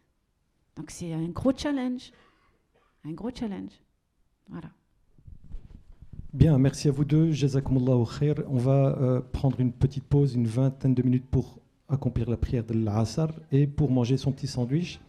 C: Donc c'est un gros challenge. Un gros challenge. Voilà.
B: Bien, merci à vous deux. Jazakumullahu khair. On va prendre une petite pause, une vingtaine de minutes pour accomplir la prière de l'Asr et pour manger son petit sandwich.